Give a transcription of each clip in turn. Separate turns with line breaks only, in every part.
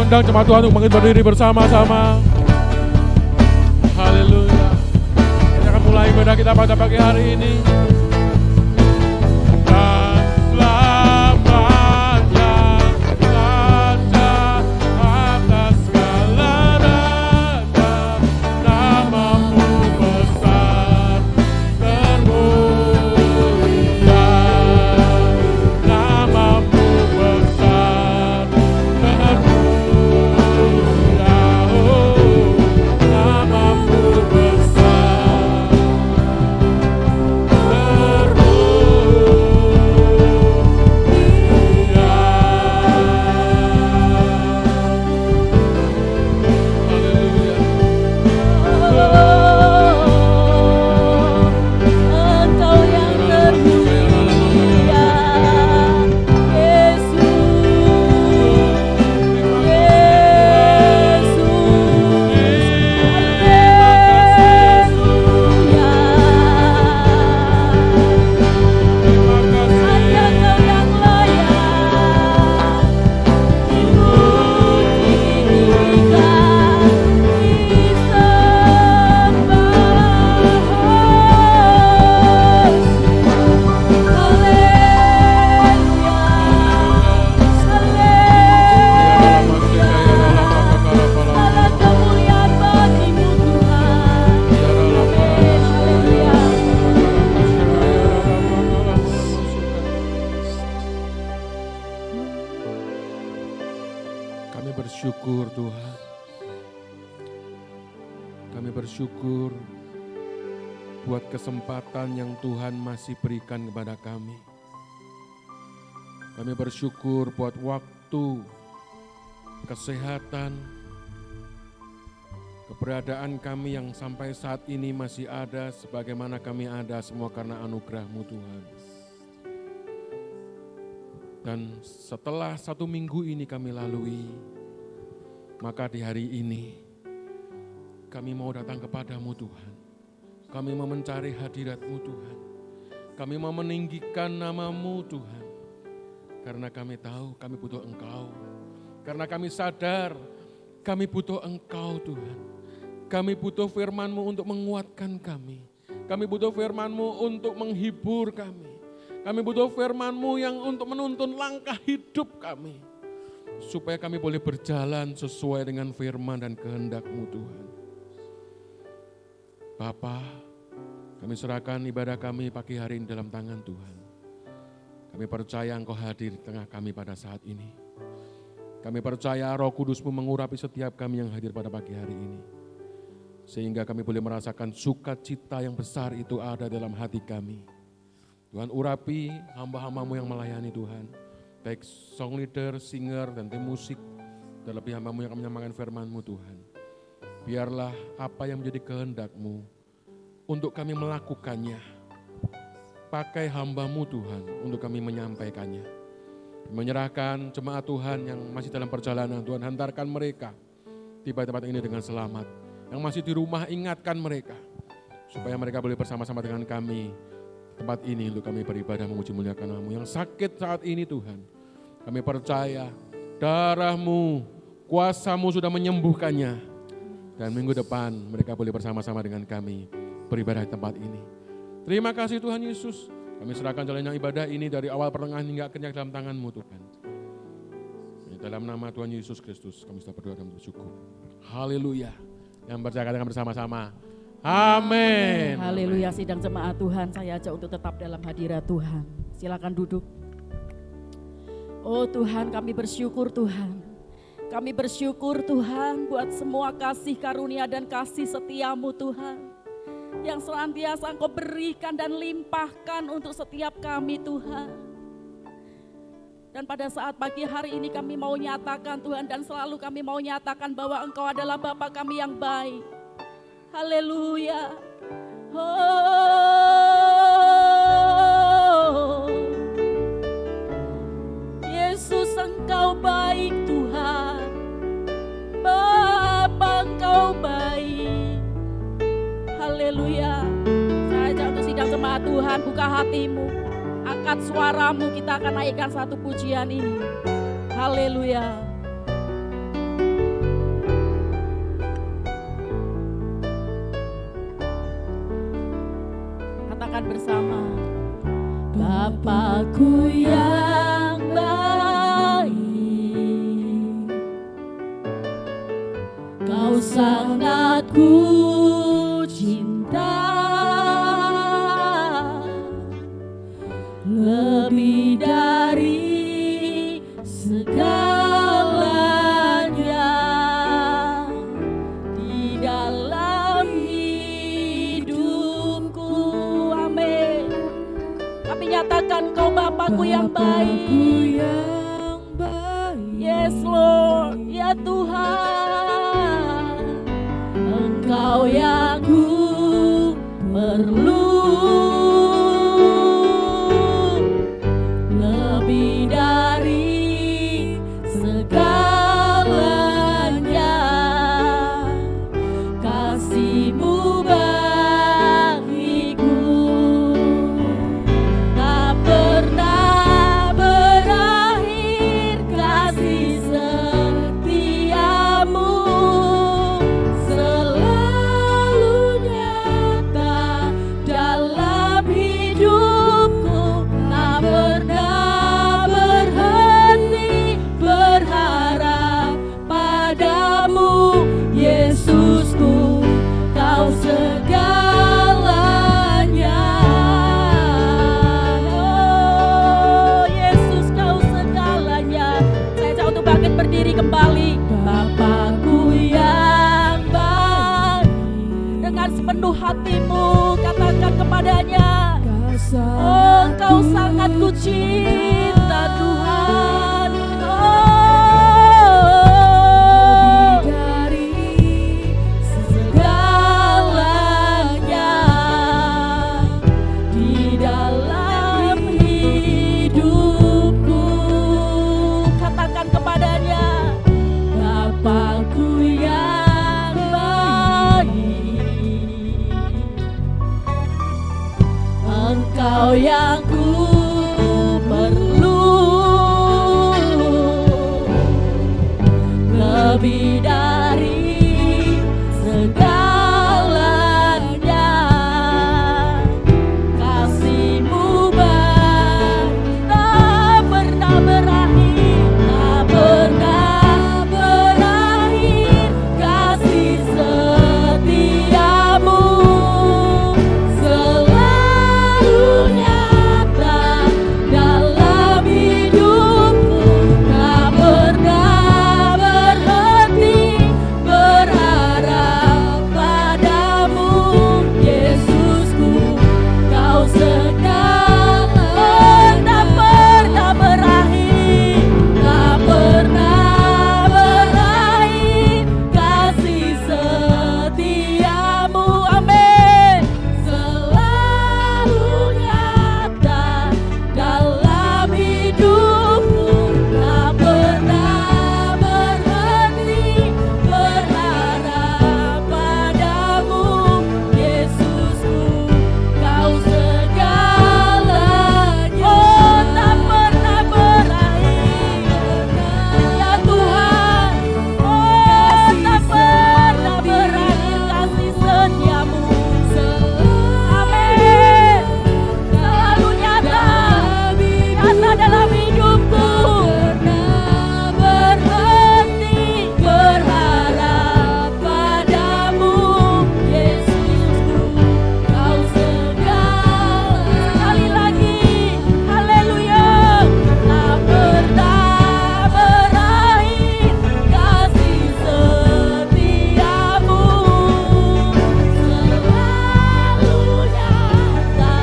undang jemaat Tuhan untuk berdiri bersama-sama. Haleluya. Kita akan mulai ibadah kita pada pagi hari ini.
bersyukur buat kesempatan yang Tuhan masih berikan kepada kami. Kami bersyukur buat waktu, kesehatan, keberadaan kami yang sampai saat ini masih ada sebagaimana kami ada semua karena anugerah-Mu Tuhan. Dan setelah 1 minggu ini kami lalui, maka di hari ini kami mau datang kepadamu Tuhan. Kami mau mencari hadirat-Mu Tuhan. Kami mau meninggikan nama-Mu Tuhan. Karena kami tahu kami butuh Engkau. Karena kami sadar kami butuh Engkau Tuhan. Kami butuh firman-Mu untuk menguatkan kami. Kami butuh firman-Mu untuk menghibur kami. Kami butuh firman-Mu yang untuk menuntun langkah hidup kami. Supaya kami boleh berjalan sesuai dengan firman dan kehendak-Mu Tuhan. Bapa, kami serahkan ibadah kami pagi hari ini dalam tangan Tuhan. Kami percaya Engkau hadir di tengah kami pada saat ini. Kami percaya Roh Kudus-Mu mengurapi setiap kami yang hadir pada pagi hari ini. Sehingga kami boleh merasakan sukacita yang besar itu ada dalam hati kami. Tuhan urapi hamba-hamba-Mu yang melayani Tuhan. Baik song leader, singer, dan tim musik. Terlebih hamba-Mu yang akan menyampaikan firman-Mu Tuhan. Biarlah apa yang menjadi kehendak-Mu untuk kami melakukannya. Pakai hamba-Mu Tuhan untuk kami menyampaikannya. Menyerahkan jemaat Tuhan yang masih dalam perjalanan, Tuhan hantarkan mereka tiba di tempat ini dengan selamat. Yang masih di rumah ingatkan mereka. Supaya mereka boleh bersama-sama dengan kami tempat ini untuk kami beribadah memuji muliakan nama-Mu. Yang sakit saat ini Tuhan, kami percaya darah-Mu, kuasa-Mu sudah menyembuhkannya. Dan minggu depan mereka boleh bersama-sama dengan kami beribadah di tempat ini. Terima kasih Tuhan Yesus. Kami serahkan jalannya ibadah ini dari awal pertengahan hingga akhirnya dalam tangan-Mu Tuhan. Dalam nama Tuhan Yesus Kristus kami sudah berdoa dan bersyukur. Haleluya. Yang percaya katakan bersama-sama. Amin.
Haleluya. Sidang jemaat Tuhan, saya ajak untuk tetap dalam hadirat Tuhan. Silakan duduk. Oh Tuhan, kami bersyukur Tuhan. Kami bersyukur Tuhan buat semua kasih karunia dan kasih setia-Mu Tuhan. Yang senantiasa Engkau berikan dan limpahkan untuk setiap kami Tuhan. Dan pada saat pagi hari ini kami mau nyatakan Tuhan, dan selalu kami mau nyatakan bahwa Engkau adalah Bapa kami yang baik. Haleluya. Oh, Yesus Engkau baik Tuhan. Bapa Engkau baik. Haleluya. Saya ajak untuk sidang jemaat Tuhan, buka hatimu. Angkat suaramu, kita akan naikkan satu pujian ini. Haleluya. Bapakku yang baik, Kau sangat ku cinta, lebih dari segalanya di dalam hidupku. Amin. Kami nyatakan Kau Bapakku yang baik. Yes Lord, ya Tuhan, Engkau yang ku perlu, lebih dari segalanya. Kasih-Mu bagiku, tak pernah berakhir. Kasih setia-Mu selalu nyata dalam hidupku, tak pernah berhenti berharap padamu. Yesusku, Kau segalanya. Oh Yesus, Kau segalanya. Saya ajak untuk bangkit berdiri kembali. Bapakku yang baik, dengan sepenuh hatimu katakan kepadanya, oh Engkau sangat ku cinta Tuhan. Oh, dari segalanya di dalam hidupku. Katakan kepadanya, Bapakku yang baik, Engkau yang ku perlu, lebih dari segalanya. Kasih-Mu baik, tak pernah berakhir, tak pernah berakhir. Kasih setia-Mu selalu nyata dalam hidupku, tak pernah berhenti berharap padamu. Yesusku, Kau segalanya, tak pernah berakhir, tak pernah berakhir. Kasih setia-Mu, amin, selalu nyata dalam hidupku, tak pernah berhenti berharap padamu. Yesusku, Kau segalanya. Oh, tak pernah berakhir, ya Tuhan. Oh, tak pernah berakhir kasih setia-Mu. Amin. Selalu nyata dalam hidupku, pernah berhenti berharap padamu. Yesusku, Kau segalanya. Sekali lagi, haleluya. Tak pernah berakhir kasih setia-Mu, selalu nyata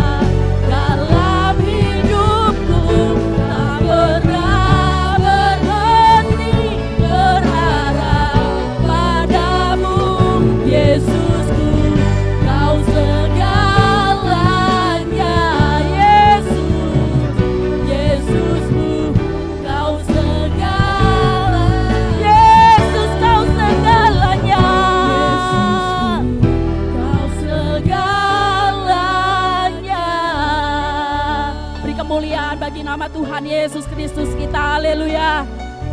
dalam hidupku, tak pernah berhenti berharap padamu. Yesusku, Kau segalanya. Yesusku, Kau segalanya. Yesus, Kau segalanya. Kau segalanya. Beri kemuliaan bagi nama Tuhan Yesus Kristus kita. Haleluya.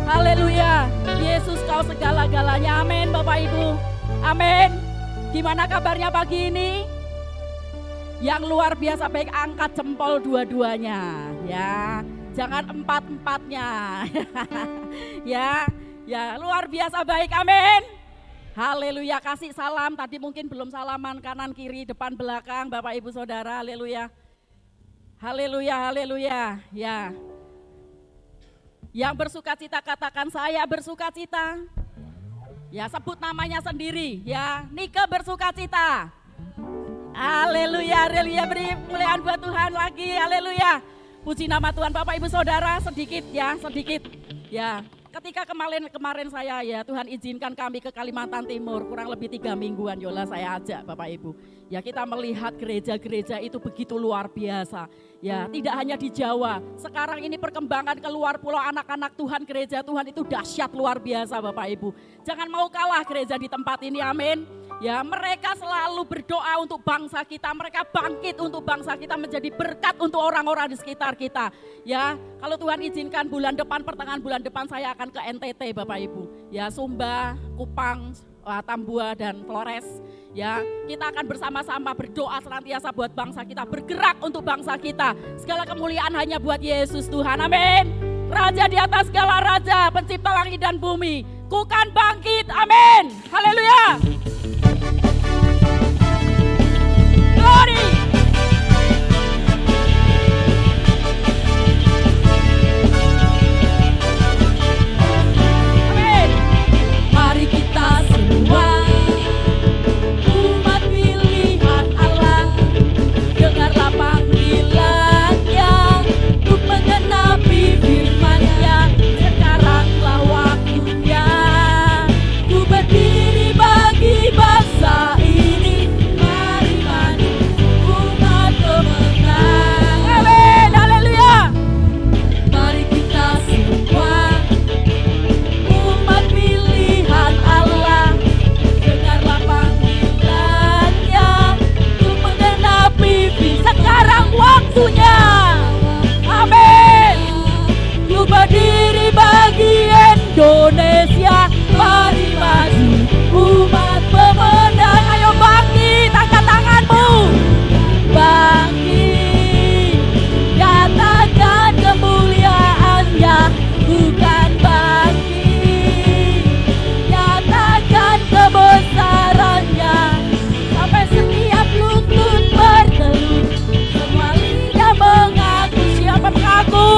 Haleluya. Yesus, Kau segala-galanya. Amin Bapak Ibu. Amin. Gimana kabarnya pagi ini? Yang luar biasa baik, angkat jempol dua-duanya ya. Jangan empat-empatnya. Ya, luar biasa baik, amin. Haleluya, kasih salam, tadi mungkin belum salaman kanan kiri depan belakang Bapak Ibu Saudara, haleluya. Haleluya, haleluya, ya. Yang bersuka cita katakan saya bersuka cita. Ya, sebut namanya sendiri ya, Nike bersuka cita. Haleluya, haleluya, beri kemuliaan buat Tuhan lagi, haleluya. Puji nama Tuhan. Bapak Ibu Saudara, sedikit. Ya, ketika kemarin saya ya Tuhan izinkan kami ke Kalimantan Timur, kurang lebih 3 mingguan yola saya ajak Bapak Ibu. Ya, kita melihat gereja-gereja itu begitu luar biasa. Ya, tidak hanya di Jawa, sekarang ini perkembangan keluar pulau anak-anak Tuhan, gereja Tuhan itu dahsyat luar biasa Bapak Ibu. Jangan mau kalah gereja di tempat ini, amin. Ya, mereka selalu berdoa untuk bangsa kita, mereka bangkit untuk bangsa kita menjadi berkat untuk orang-orang di sekitar kita. Ya, kalau Tuhan izinkan pertengahan bulan depan saya akan ke NTT Bapak Ibu. Ya, Sumba, Kupang, Tambua dan Flores. Ya, kita akan bersama-sama berdoa senantiasa buat bangsa kita, bergerak untuk bangsa kita. Segala kemuliaan hanya buat Yesus Tuhan, amin. Raja di atas segala raja, pencipta langit dan bumi, ku kan bangkit, amin. Haleluya. Glory. Amin. Mari kita semua umat pilihan Allah, dengarlah panggilannya untuk menggenapi firman-Nya. Sekaranglah waktunya ku berdiri bagi bangsa ini. Mari maju umat pemenang. Amin, haleluya. Mari kita semua umat pilihan Allah, dengarlah panggilannya untuk menggenapi firman. Sekarang waktunya, amin. Ku berdiri bagi Indonesia. Mari maju umat pemenang. Ayo bangkit, angkat tanganmu. Bangkit, nyatakan kemuliaan-Nya. Bukan bangkit, nyatakan kebesaran-Nya. Sampai setiap lutut bertelut, semua lidah mengaku. Siapa mengaku?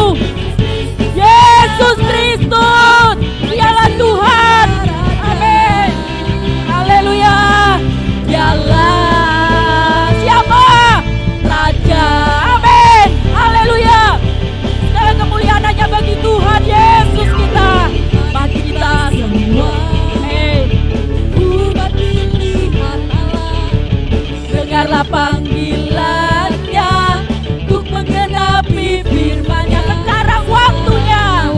Yesus Kristus, Dialah Tuhan. Amin. Haleluya. Dialah siapa? Raja. Amin. Haleluya. Segala kemuliaan hanya bagi Tuhan Yesus kita. Bagi kita semua. Amin. Umat pilihan Allah, dengarlah panggilannya untuk menggenapi firman-Nya. Sekarang waktunya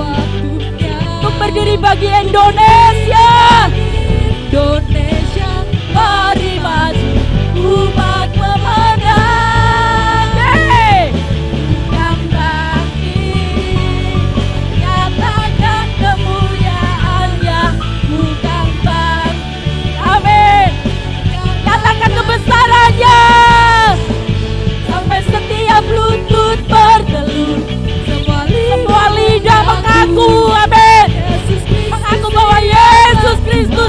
untuk berdiri bagi Indonesia. Indonesia, mari maju umat pemenang. Yang bangkit, nyatakan kemuliaan-Nya. Bukan bangkit, amin. Nyatakan kebesaran-Nya. Sampai setiap lutut bertelut, semua lidah mengaku, amin. Mengaku bahwa Yesus Kristus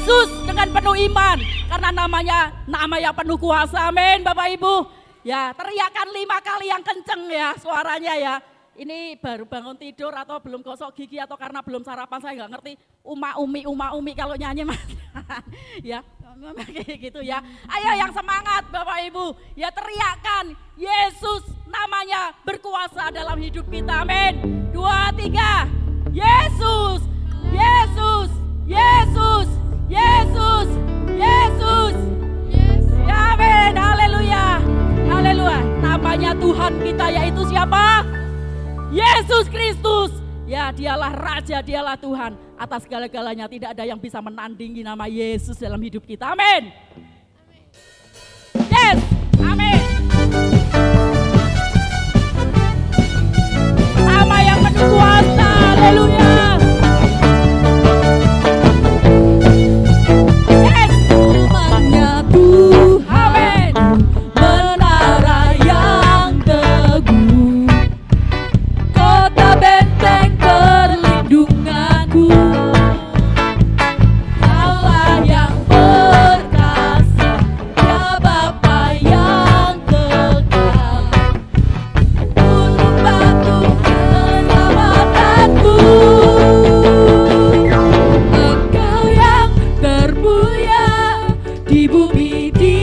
Yesus dengan penuh iman. Karena nama yang penuh kuasa. Amin Bapak Ibu. Ya, teriakan 5 kali yang kenceng ya suaranya ya. Ini baru bangun tidur atau belum gosok gigi atau karena belum sarapan, saya nggak ngerti. Uma umi kalau nyanyi mas. Ya, kayak gitu ya. Ayo yang semangat Bapak Ibu. Ya teriakan Yesus namanya berkuasa dalam hidup kita. Amin. 2, 3. Yesus, Yesus, Yesus, Yesus, Yesus. Ya amin. Haleluya. Haleluya. Namanya Tuhan kita yaitu siapa? Yesus Kristus. Ya, dialah Raja, dialah Tuhan. Atas segala-galanya tidak ada yang bisa menandingi nama Yesus dalam hidup kita. Amin. Yes. Amin. Nama yang penuh kuasa. Haleluya. Yes. Namanya Tuhan. Menara yang teguh. Kota benteng perlindunganku, Allah yang perkasa, ya Bapa yang kekal, gunung batu keselamatanku, Engkau yang termulia di bumi di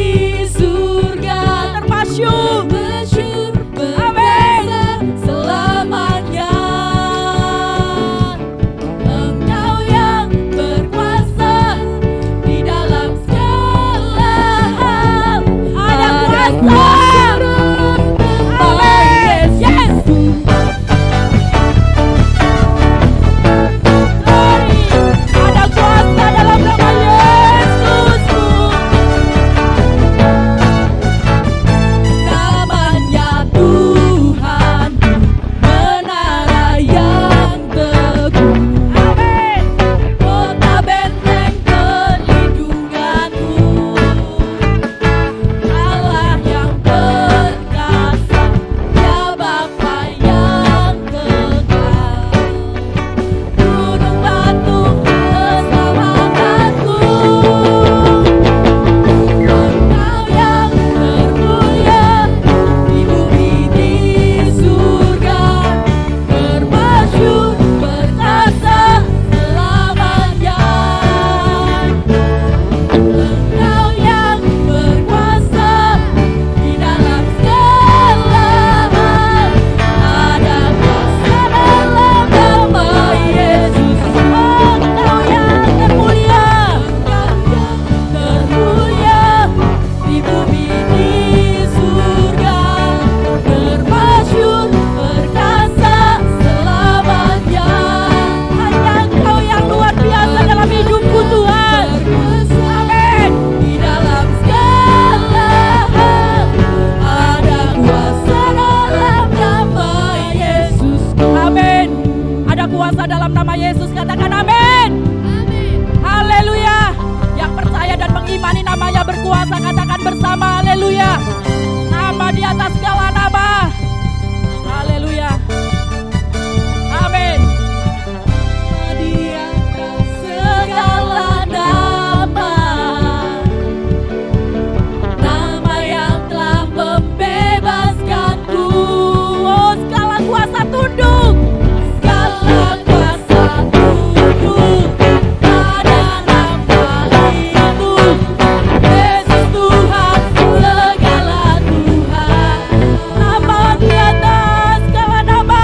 surga, termasyur berkuasa selamanya. Engkau yang berkuasa di dalam segala hal. Ada kuasa. Amin. Yes. Glory. Ada kuasa dalam nama Yesusku. Namanya Tuhan, menara yang teguh. Amin. Kota benteng perlindunganku, Allah yang perkasa, ya Bapa yang kekal, gunung batu keselamatanku, Engkau yang termulia di bumi di surga, bermasyur berkasa selamanya. Engkau yang berkuasa di dalam segala hal. Ada kuasa dalam nama Yesus. Engkau yang termulia, di bumi di surga, bermasyur berkasa selamanya. Hanya Engkau yang luar biasa dalam hidupku Tuhan. Amin. Di dalam segala hal ada kuasa dalam nama Yesus. Amin. Ada kuasa dalam nama Yesus, katakan amin. Haleluya. Yang percaya dan mengimani namanya berkuasa, katakan bersama haleluya. Nama di atas segala nama. Haleluya. Amin. Di atas segala nama, nama yang telah membebaskanku. Oh, segala kuasa tunduk, segala kuasa tunduk pada nama itu. Yesus Tuhan, segala Tuhan. Nama di atas segala nama.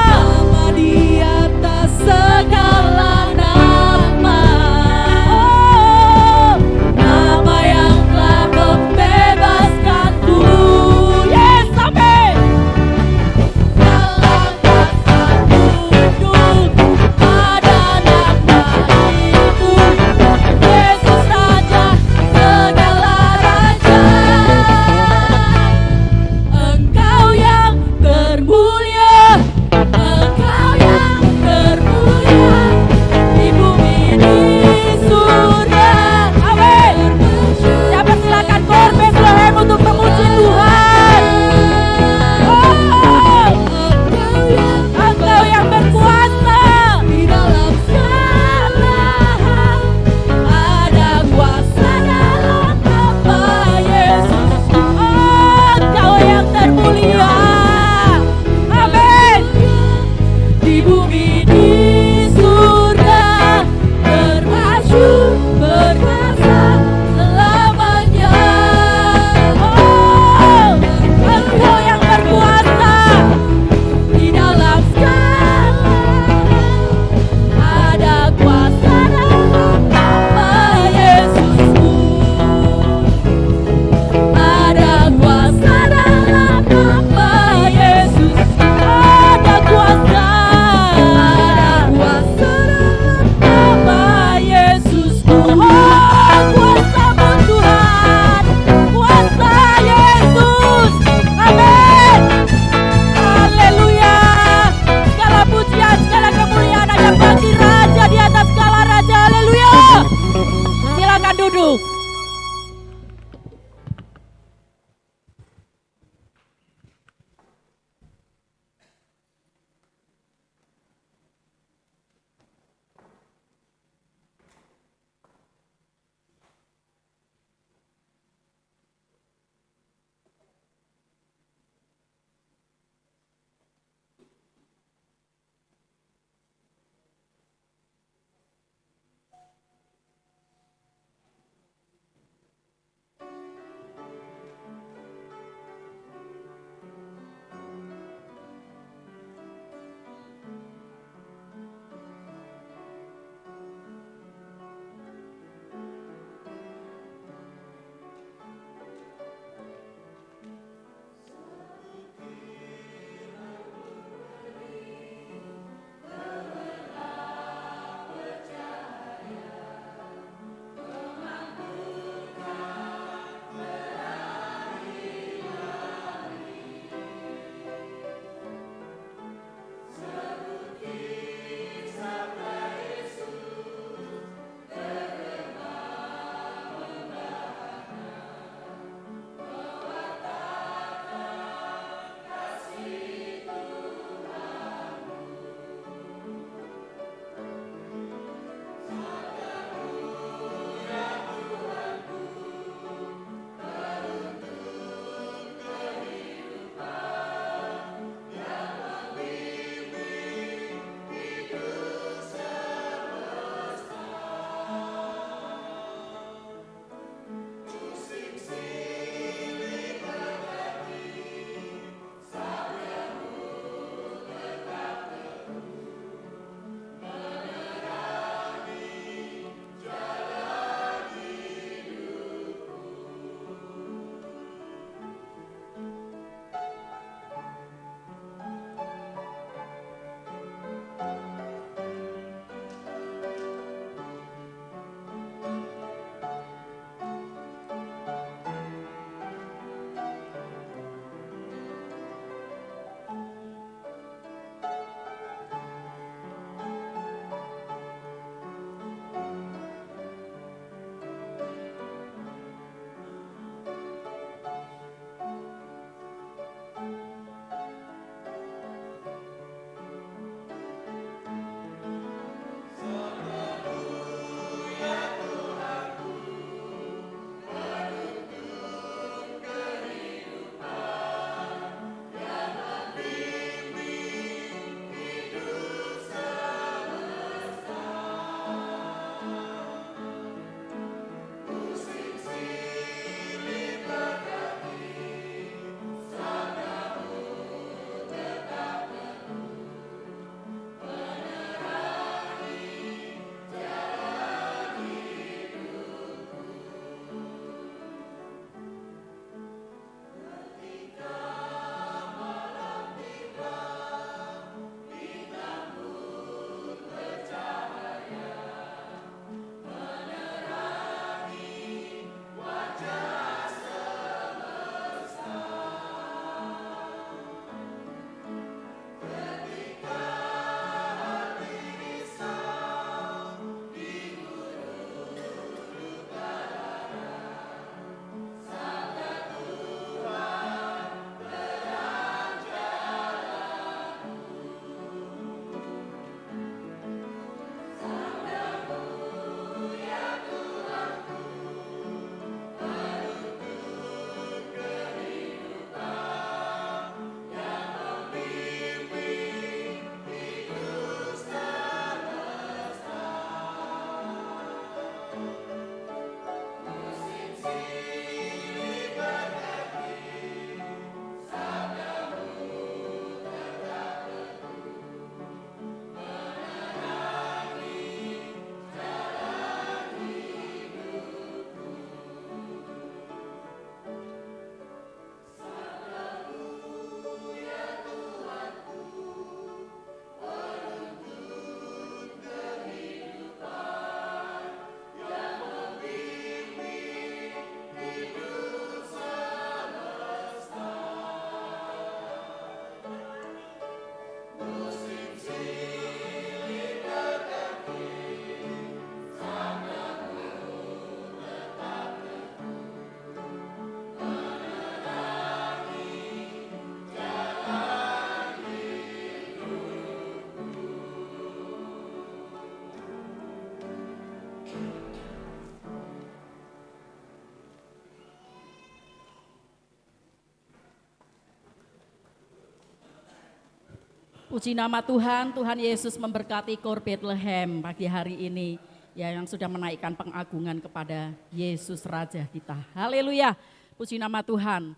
Puji nama Tuhan, Tuhan Yesus memberkati Kor Bethlehem pagi hari ini. Ya, yang sudah menaikkan pengagungan kepada Yesus Raja kita. Haleluya, puji nama Tuhan.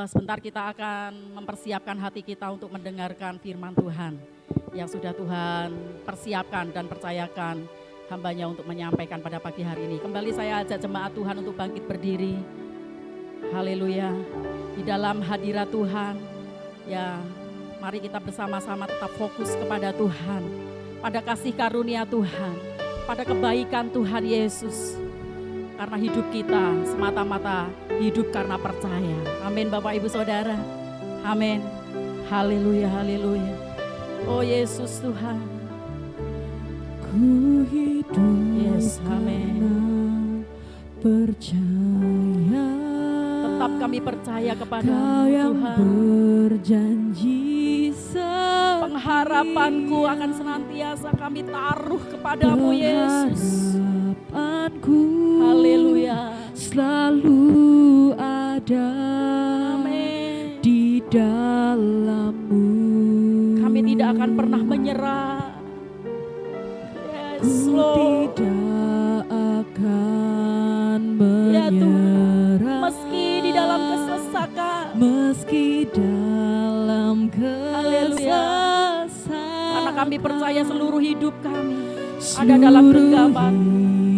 Sebentar kita akan mempersiapkan hati kita untuk mendengarkan firman Tuhan. Yang sudah Tuhan persiapkan dan percayakan hambanya untuk menyampaikan pada pagi hari ini. Kembali saya ajak jemaat Tuhan untuk bangkit berdiri. Haleluya, di dalam hadirat Tuhan. Ya, mari kita bersama-sama tetap fokus kepada Tuhan, pada kasih karunia Tuhan, pada kebaikan Tuhan Yesus. Karena hidup kita semata-mata hidup karena percaya. Amin Bapak Ibu Saudara. Amin. Haleluya, haleluya. Oh Yesus Tuhan.
Ku hidup
Yes, amin.
Percaya.
Tetap kami percaya kepada
Kau yang
Tuhan.
berjanji
Pengharapanku akan senantiasa kami taruh kepadamu Yesus.
Pengharapanku
Haleluya.
selalu ada
Amin.
di dalam-Mu.
Kami tidak akan pernah menyerah. Yes,
Ku
Lord.
tidak akan
Ya Tuhan,
menyerah.
meski di dalam kesesakan,
Meski dalam
Haleluya.
kesesakan,
karena kami percaya seluruh hidup kami ada dalam genggaman.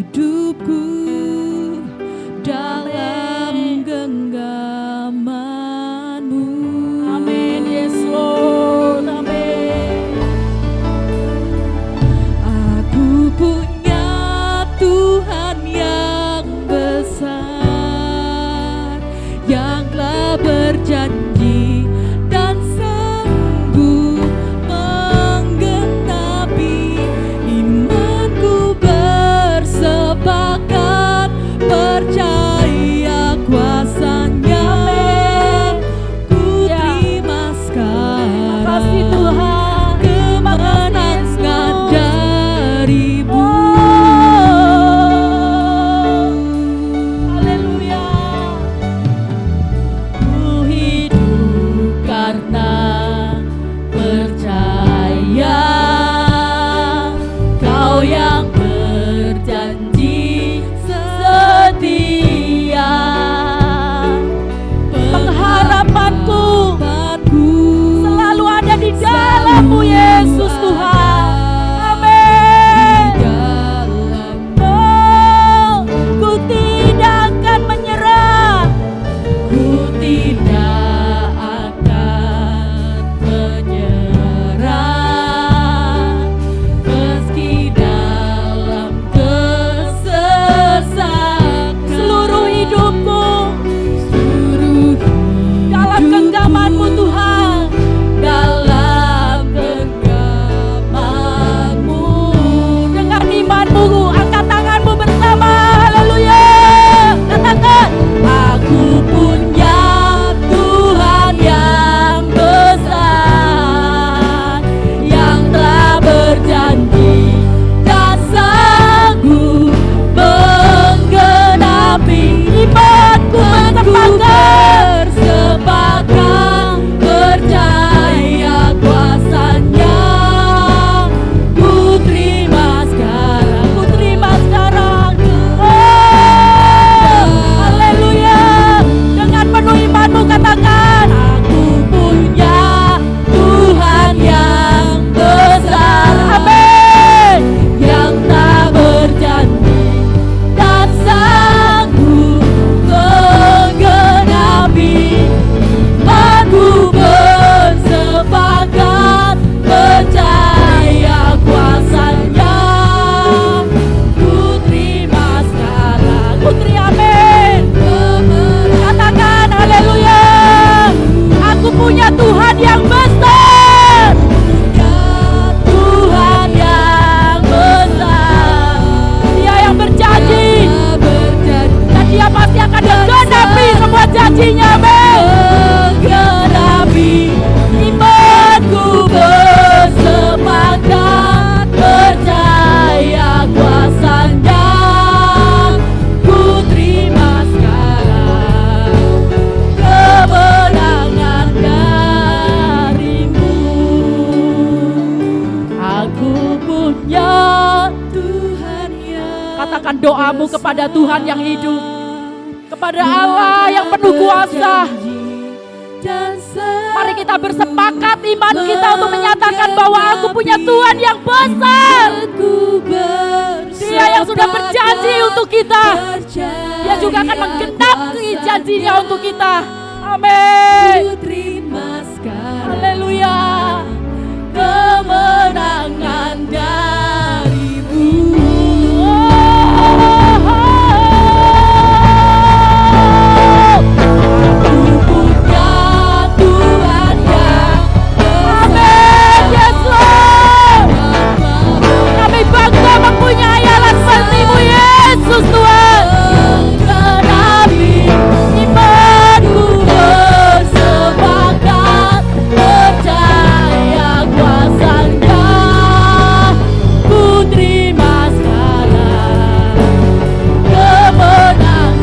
hidupku dalam
Amin.
genggaman-Mu.
Amin, yes Lord, amin.
Aku punya Tuhan yang besar, yang telah berjanji dan sanggup menggenapi. Imanku bersepakat percaya kuasa-Nya. Ku
Ya.
terima sekarang
Kasih Tuhan.
kemenangan dari-Mu.
Haleluya.
Ku
Katakan doamu kepada Tuhan yang hidup, kepada Allah yang penuh kuasa. Mari kita bersepakat iman kita untuk menyatakan bahwa aku punya Tuhan yang besar. Dia yang sudah berjanji untuk kita. Dia juga akan menggenapi janjinya untuk kita. Amin. Haleluya. Kemenangan darimu. Mempunyai Allah seperti-Mu Yesus Tuhan. Genapi imanku bersepakat, percaya kuasa-Nya, ku terima sekarang kemenangan.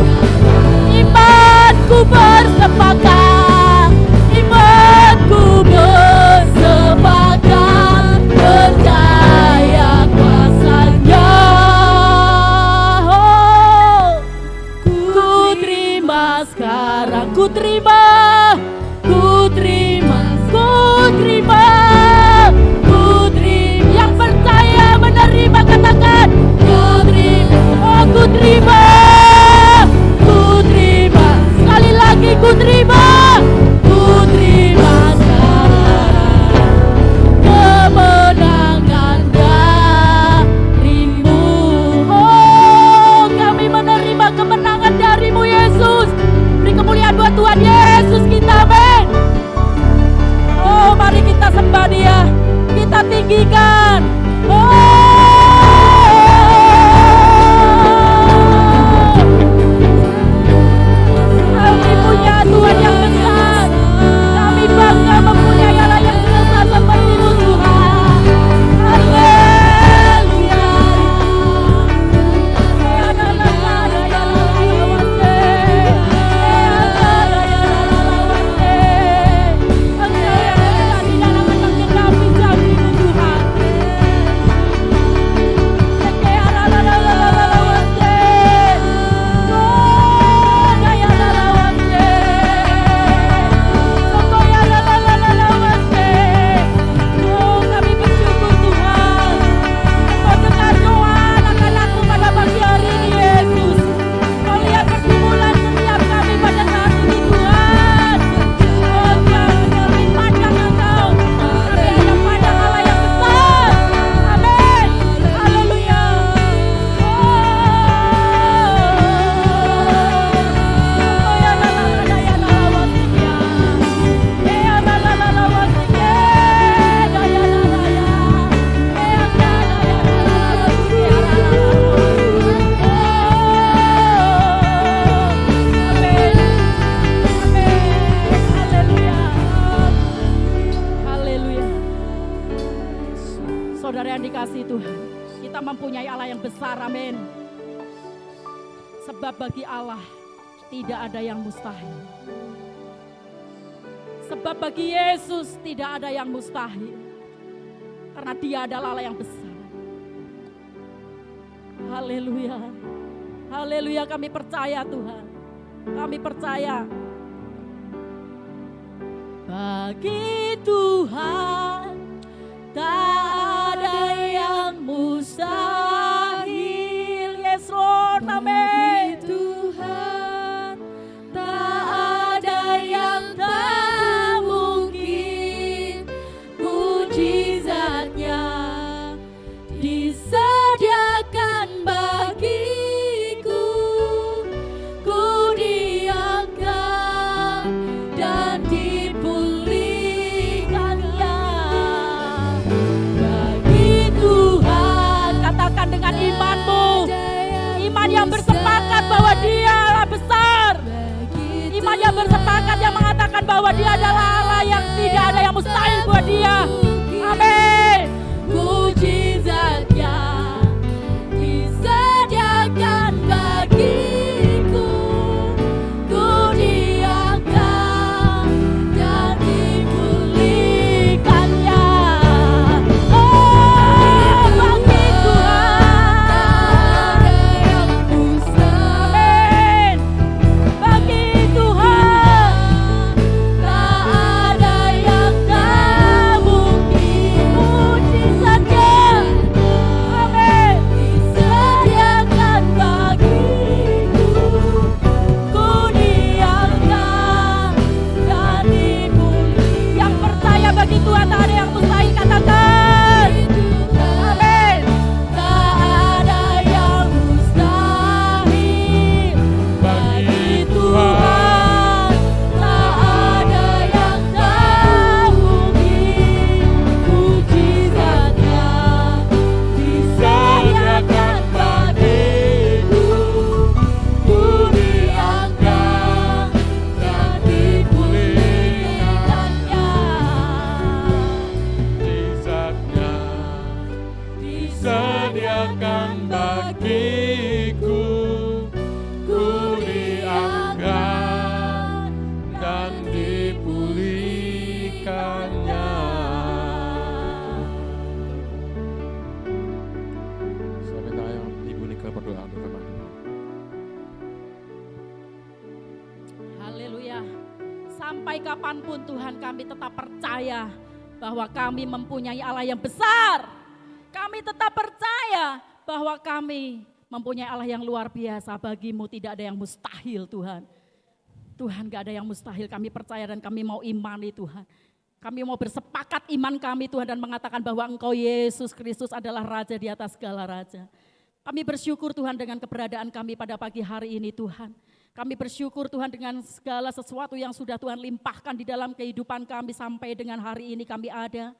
Imanku bersepakat, imanku bersepakat, percaya sekarang ku terima, ku terima, ku terima, ku terima. Yang percaya menerima katakan ku terima, oh ku terima, ku terima. Sekali lagi ku terima, ku terima sekarang kemenangan darimu. Oh kami menerima kemenangan darimu Yesus. Beri kemuliaan buat Tuhan Yesus kita, amin. Oh mari kita sembah Dia, kita tinggikan. Kami punya Tuhan yang besar. Kami bangga mempunyai Allah yang besar seperti-Mu Tuhan. Haleluya. Saudara yang dikasihi Tuhan, kita mempunyai Allah yang besar, amin. Sebab bagi Allah tidak ada yang mustahil. Sebab bagi Yesus tidak ada yang mustahil. Karena Dia adalah Allah yang besar. Haleluya. Haleluya, kami percaya Tuhan. Kami percaya. Bagi Tuhan tak ada yang mustahil. Yes Lord, amin.
Tuhan tak ada yang tak mungkin. Mujizatnya disediakan bagiku. Ku diangkat dan dipulihkannya. Bagi Tuhan,
katakan dengan imanmu, iman yang bersepakat bahwa Dia Allah besar, iman yang bersepakat yang mengatakan bahwa Dia adalah Allah yang tidak ada yang mustahil buat Dia. Amin.
mujizatnya disediakan bagiku. Ku diangkat dan dipulihkannya. Oh, bagi Tuhan
sampai kapanpun Tuhan kami tetap percaya bahwa kami mempunyai Allah yang besar. Kami tetap percaya bahwa kami mempunyai Allah yang luar biasa. Bagimu tidak ada yang mustahil Tuhan. Tuhan gak ada yang mustahil, kami percaya dan kami mau imani Tuhan. Kami mau bersepakat iman kami Tuhan dan mengatakan bahwa Engkau Yesus Kristus adalah Raja di atas segala Raja. Kami bersyukur Tuhan dengan keberadaan kami pada pagi hari ini Tuhan. Kami bersyukur Tuhan dengan segala sesuatu yang sudah Tuhan limpahkan di dalam kehidupan kami sampai dengan hari ini kami ada.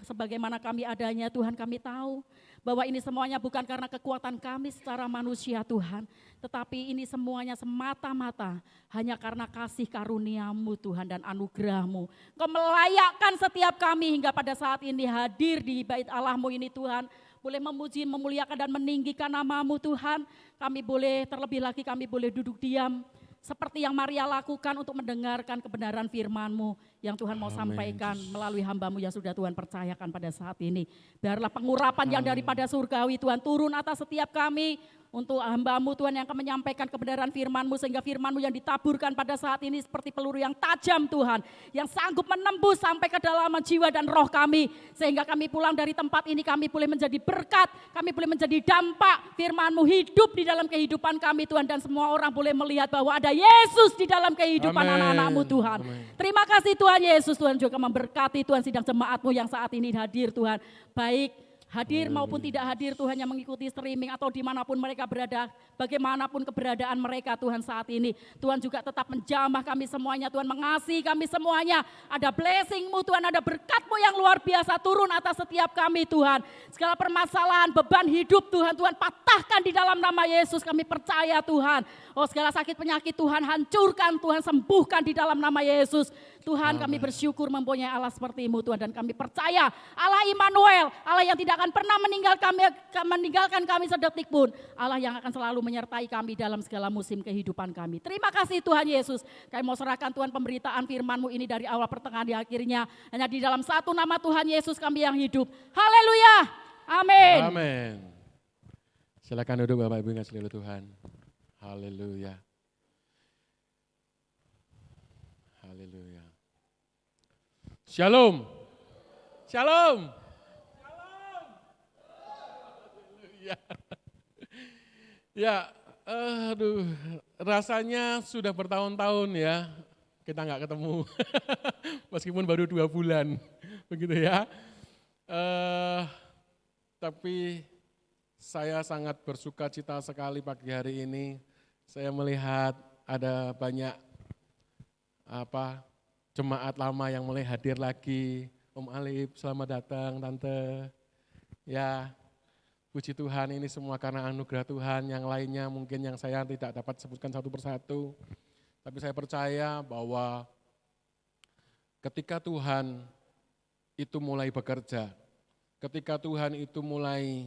Sebagaimana kami adanya Tuhan, kami tahu bahwa ini semuanya bukan karena kekuatan kami secara manusia Tuhan. Tetapi ini semuanya semata-mata hanya karena kasih karunia-Mu Tuhan dan anugerah-Mu. Kau melayakkan setiap kami hingga pada saat ini hadir di bait Allah-Mu ini Tuhan. Boleh memuji, memuliakan dan meninggikan nama-Mu Tuhan. Kami boleh terlebih lagi kami boleh duduk diam. Seperti yang Maria lakukan untuk mendengarkan kebenaran firman-Mu yang Tuhan mau sampaikan melalui hamba-Mu yang sudah Tuhan percayakan pada saat ini. Biarlah pengurapan yang daripada surgawi Tuhan turun atas setiap kami. Untuk hamba-Mu Tuhan yang akan menyampaikan kebenaran firman-Mu sehingga firman-Mu yang ditaburkan pada saat ini seperti peluru yang tajam Tuhan. Yang sanggup menembus sampai ke dalam jiwa dan roh kami. Sehingga kami pulang dari tempat ini kami boleh menjadi berkat. Kami boleh menjadi dampak firman-Mu hidup di dalam kehidupan kami Tuhan. Dan semua orang boleh melihat bahwa ada Yesus di dalam kehidupan anak-anak-Mu Tuhan. Terima kasih Tuhan Yesus, Tuhan juga memberkati Tuhan sidang jemaat-Mu yang saat ini hadir Tuhan. Baik hadir maupun tidak hadir Tuhan yang mengikuti streaming atau dimanapun mereka berada, bagaimanapun keberadaan mereka Tuhan saat ini. Tuhan juga tetap menjamah kami semuanya, Tuhan mengasihi kami semuanya. Ada blessing-Mu Tuhan, ada berkat-Mu yang luar biasa turun atas setiap kami Tuhan. Segala permasalahan, beban hidup Tuhan, Tuhan patahkan di dalam nama Yesus, kami percaya Tuhan. Oh segala sakit penyakit Tuhan hancurkan, Tuhan sembuhkan di dalam nama Yesus. Tuhan kami bersyukur mempunyai Allah seperti-Mu Tuhan dan kami percaya Allah Immanuel, Allah yang tidak akan pernah meninggalkan kami sedetik pun. Allah yang akan selalu menyertai kami dalam segala musim kehidupan kami. Terima kasih Tuhan Yesus. Kami mau serahkan Tuhan pemberitaan firman-Mu ini dari awal pertengahan di akhirnya. Hanya di dalam satu nama Tuhan Yesus kami yang hidup. Haleluya. Amin.
Amin. Silakan duduk Bapak Ibu yang kasih Tuhan. Haleluya. Haleluya. Shalom. Shalom. Ya, rasanya sudah bertahun-tahun ya kita nggak ketemu, meskipun baru 2 bulan, begitu ya. Tapi saya sangat bersuka cita sekali pagi hari ini. Saya melihat ada banyak jemaat lama yang mulai hadir lagi. Om Alif, selamat datang Tante. Ya. Puji Tuhan, ini semua karena anugerah Tuhan, yang lainnya mungkin yang saya tidak dapat sebutkan satu persatu. Tapi saya percaya bahwa ketika Tuhan itu mulai bekerja, ketika Tuhan itu mulai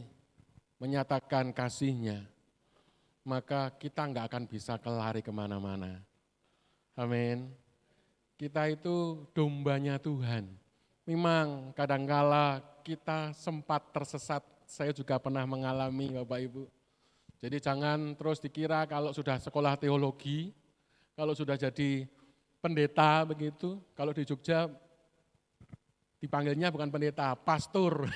menyatakan kasih-Nya, maka kita enggak akan bisa kelari kemana-mana. Amin. Kita itu dombanya Tuhan. Memang kadangkala kita sempat tersesat. Saya juga pernah mengalami Bapak Ibu. Jadi jangan terus dikira kalau sudah sekolah teologi, kalau sudah jadi pendeta begitu, kalau di Jogja dipanggilnya bukan pendeta, pastor.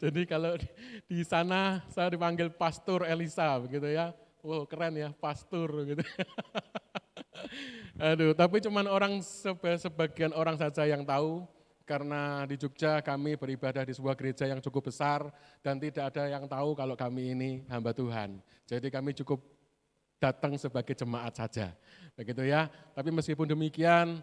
Jadi kalau di sana saya dipanggil Pastor Elisa begitu ya. Wow, keren ya, pastor gitu. Aduh, tapi cuman sebagian orang saja yang tahu. Karena di Jogja kami beribadah di sebuah gereja yang cukup besar dan tidak ada yang tahu kalau kami ini hamba Tuhan. Jadi kami cukup datang sebagai jemaat saja, begitu ya. Tapi meskipun demikian,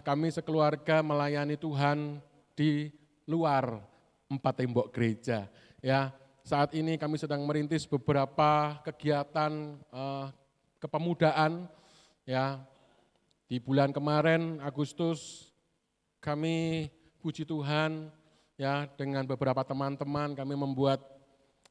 kami sekeluarga melayani Tuhan di luar 4 tembok gereja. Ya, saat ini kami sedang merintis beberapa kegiatan kepemudaan. Ya, di bulan kemarin Agustus. Kami puji Tuhan ya dengan beberapa teman-teman kami membuat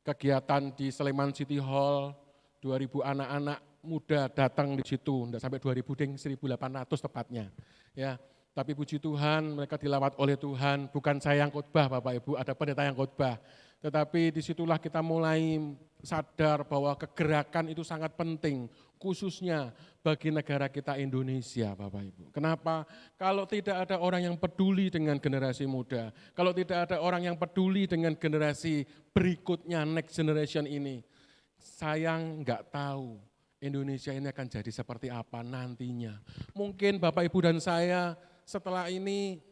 kegiatan di Sleman City Hall, 2000 anak-anak muda datang di situ, enggak sampai 2000 ding, 1800 tepatnya. Ya, tapi puji Tuhan mereka dilawat oleh Tuhan, bukan saya yang khotbah Bapak Ibu, ada pendeta yang khotbah. Tetapi disitulah kita mulai sadar bahwa kegerakan itu sangat penting, khususnya bagi negara kita Indonesia, Bapak Ibu. Kenapa? Kalau tidak ada orang yang peduli dengan generasi muda, kalau tidak ada orang yang peduli dengan generasi berikutnya, next generation ini, saya nggak tahu Indonesia ini akan jadi seperti apa nantinya. Mungkin Bapak Ibu dan saya setelah ini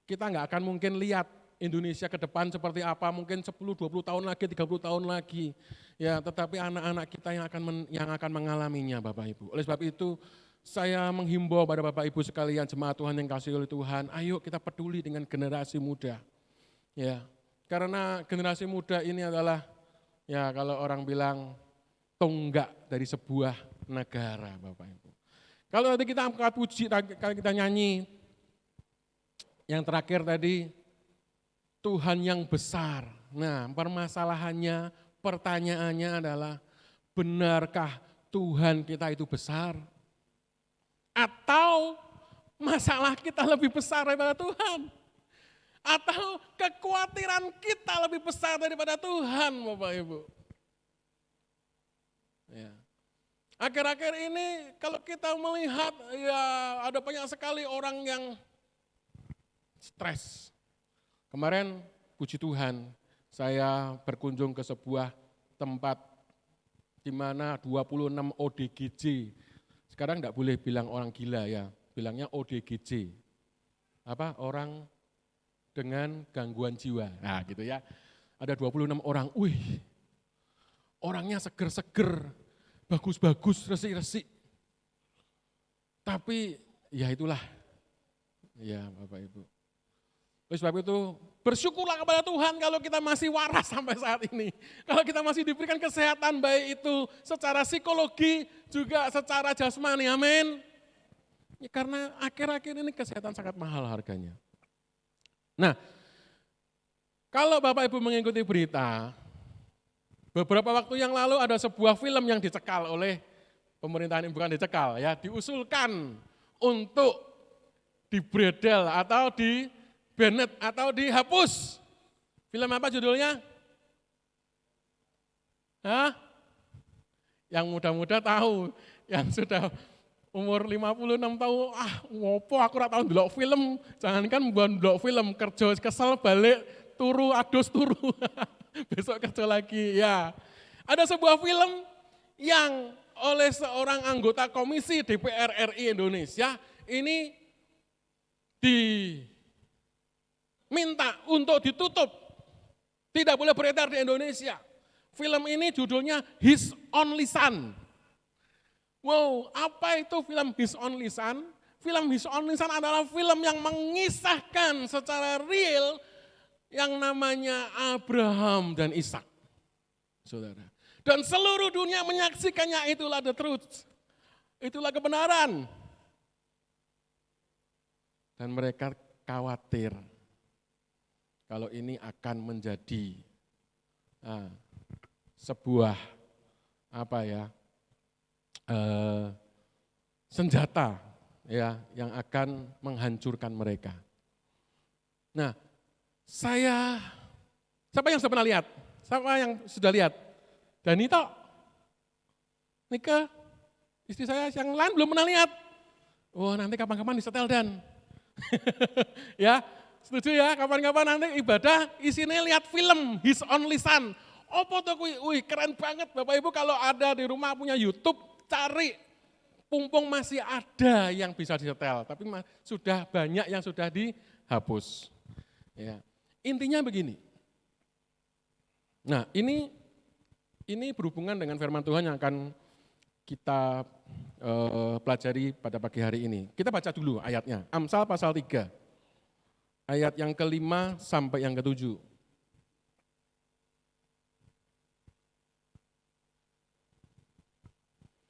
kita nggak akan mungkin lihat Indonesia ke depan seperti apa, mungkin 10, 20 tahun lagi, 30 tahun lagi. Ya, tetapi anak-anak kita yang akan mengalaminya, Bapak Ibu. Oleh sebab itu, saya menghimbau pada Bapak Ibu sekalian, jemaat Tuhan yang kasih oleh Tuhan, ayo kita peduli dengan generasi muda. Ya, karena generasi muda ini adalah, ya kalau orang bilang, tonggak dari sebuah negara, Bapak Ibu. Kalau tadi kita angkat puji, kalau kita nyanyi, yang terakhir tadi, Tuhan yang besar. Nah, permasalahannya, pertanyaannya adalah, benarkah Tuhan kita itu besar? Atau masalah kita lebih besar daripada Tuhan? Atau kekhawatiran kita lebih besar daripada Tuhan, Bapak Ibu? Ya. Akhir-akhir ini kalau kita melihat, ya ada banyak sekali orang yang stres. Kemarin, puji Tuhan, saya berkunjung ke sebuah tempat di mana 26 ODGJ. Sekarang enggak boleh bilang orang gila ya, bilangnya ODGJ. Apa? Orang dengan gangguan jiwa. Nah gitu ya, ada 26 orang, wih, orangnya seger-seger, bagus-bagus, resik-resik. Tapi ya itulah, ya Bapak Ibu. Oleh sebab itu bersyukurlah kepada Tuhan kalau kita masih waras sampai saat ini. Kalau kita masih diberikan kesehatan baik itu secara psikologi juga secara jasmani, amin. Ya, karena akhir-akhir ini kesehatan sangat mahal harganya. Nah, kalau Bapak Ibu mengikuti berita, beberapa waktu yang lalu ada sebuah film yang dicekal oleh pemerintahan, bukan dicekal ya, diusulkan untuk dibredel atau di Bennett atau dihapus. Film apa judulnya? Hah? Yang muda-muda tahu, yang sudah umur 56 tahun, ngopo aku ora tau ndelok film, jangankan mbon ndelok film, kerja kesel balik turu adus turu. Besok kerja lagi, ya. Ada sebuah film yang oleh seorang anggota komisi DPR RI Indonesia ini minta untuk ditutup, tidak boleh beredar di Indonesia. Film ini judulnya His Only Son. Wow, apa itu film His Only Son? Film His Only Son adalah film yang mengisahkan secara real yang namanya Abraham dan Ishak. Saudara. Dan seluruh dunia menyaksikannya, itulah the truth. Itulah kebenaran. Dan mereka khawatir kalau ini akan menjadi sebuah senjata ya yang akan menghancurkan mereka. Nah, siapa yang sudah pernah lihat? Siapa yang sudah lihat? Danito, Nika, istri saya yang lain belum pernah lihat. Oh, nanti kapan-kapan disetel Dan. Ya, setuju ya, kapan-kapan nanti ibadah isinya lihat film His Only Son. Apa tuh kuwi? Wih, keren banget Bapak Ibu kalau ada di rumah punya YouTube, cari. Pumpung masih ada yang bisa disetel, tapi sudah banyak yang sudah dihapus. Ya. Intinya begini. Nah, ini berhubungan dengan firman Tuhan yang akan kita pelajari pada pagi hari ini. Kita baca dulu ayatnya. Amsal pasal 3. Ayat yang ke-5 sampai yang ke-7.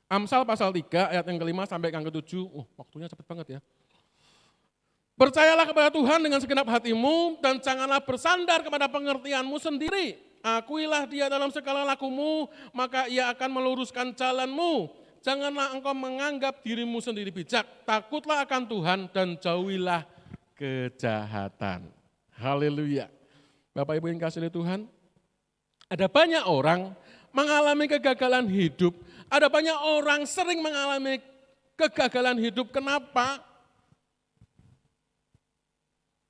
Amsal pasal 3 ayat yang ke-5 sampai yang ke-7. Waktunya cepat banget ya. Percayalah kepada Tuhan dengan segenap hatimu dan janganlah bersandar kepada pengertianmu sendiri. Akuilah Dia dalam segala lakumu, maka Ia akan meluruskan jalanmu. Janganlah engkau menganggap dirimu sendiri bijak. Takutlah akan Tuhan dan jauhilah kejahatan. Haleluya. Bapak Ibu yang kasih oleh Tuhan, Ada banyak orang mengalami kegagalan hidup, ada banyak orang sering mengalami kegagalan hidup. Kenapa?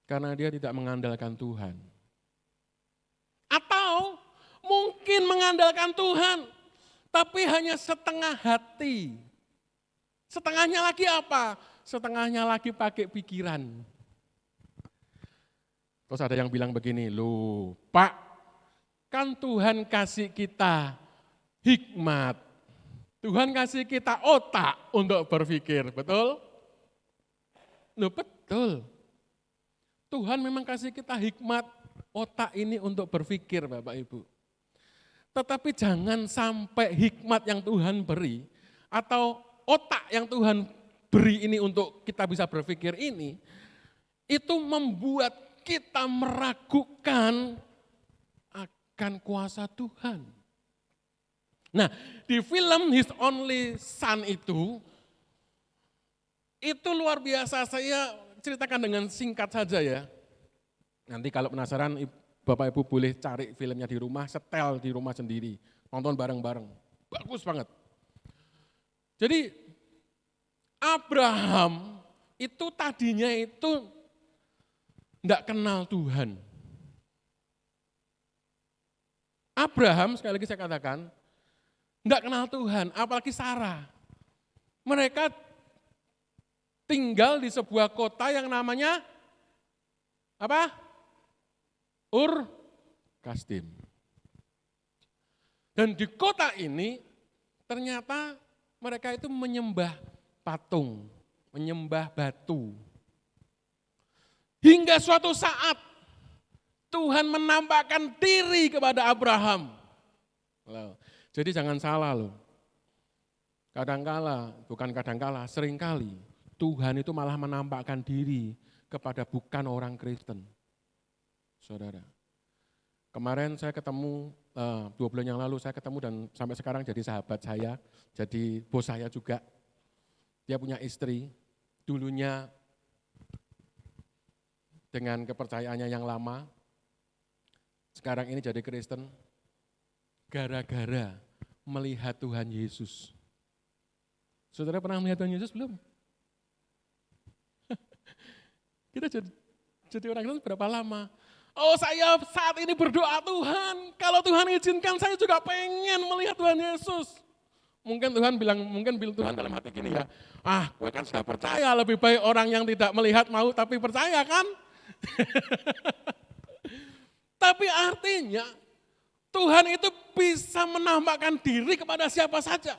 Karena dia tidak mengandalkan Tuhan. Atau mungkin mengandalkan Tuhan, tapi hanya setengah hati. Setengahnya lagi apa? Setengahnya lagi pakai pikiran. Terus ada yang bilang begini, loh Pak, kan Tuhan kasih kita hikmat. Tuhan kasih kita otak untuk berpikir, betul? Loh betul. Tuhan memang kasih kita hikmat otak ini untuk berpikir Bapak Ibu. Tetapi jangan sampai hikmat yang Tuhan beri atau otak yang Tuhan beri ini untuk kita bisa berpikir ini, itu membuat kita meragukan akan kuasa Tuhan. Nah, di film His Only Son itu luar biasa. Saya ceritakan dengan singkat saja ya. Nanti kalau penasaran, Bapak Ibu boleh cari filmnya di rumah, setel di rumah sendiri, nonton bareng-bareng. Bagus banget. Jadi Abraham itu tadinya itu enggak kenal Tuhan. Abraham, sekali lagi saya katakan, enggak kenal Tuhan, apalagi Sarah. Mereka tinggal di sebuah kota yang namanya apa? Ur Kasdim. Dan di kota ini ternyata mereka itu menyembah patung, menyembah batu. Hingga suatu saat Tuhan menampakkan diri kepada Abraham. Jadi jangan salah loh. Kadangkala, seringkali Tuhan itu malah menampakkan diri kepada bukan orang Kristen. Saudara, kemarin saya ketemu, 2 bulan yang lalu saya ketemu dan sampai sekarang jadi sahabat saya, jadi bos saya juga. Dia punya istri, dulunya dengan kepercayaannya yang lama, sekarang ini jadi Kristen, gara-gara melihat Tuhan Yesus. Saudara pernah melihat Tuhan Yesus belum? Kita jadi orang Kristen berapa lama? Oh saya saat ini berdoa Tuhan, kalau Tuhan izinkan saya juga pengen melihat Tuhan Yesus. Mungkin Tuhan Tuhan dalam hati gini ya, gue kan sudah percaya, lebih baik orang yang tidak melihat mau tapi percaya kan? Tapi artinya Tuhan itu bisa menampakkan diri kepada siapa saja.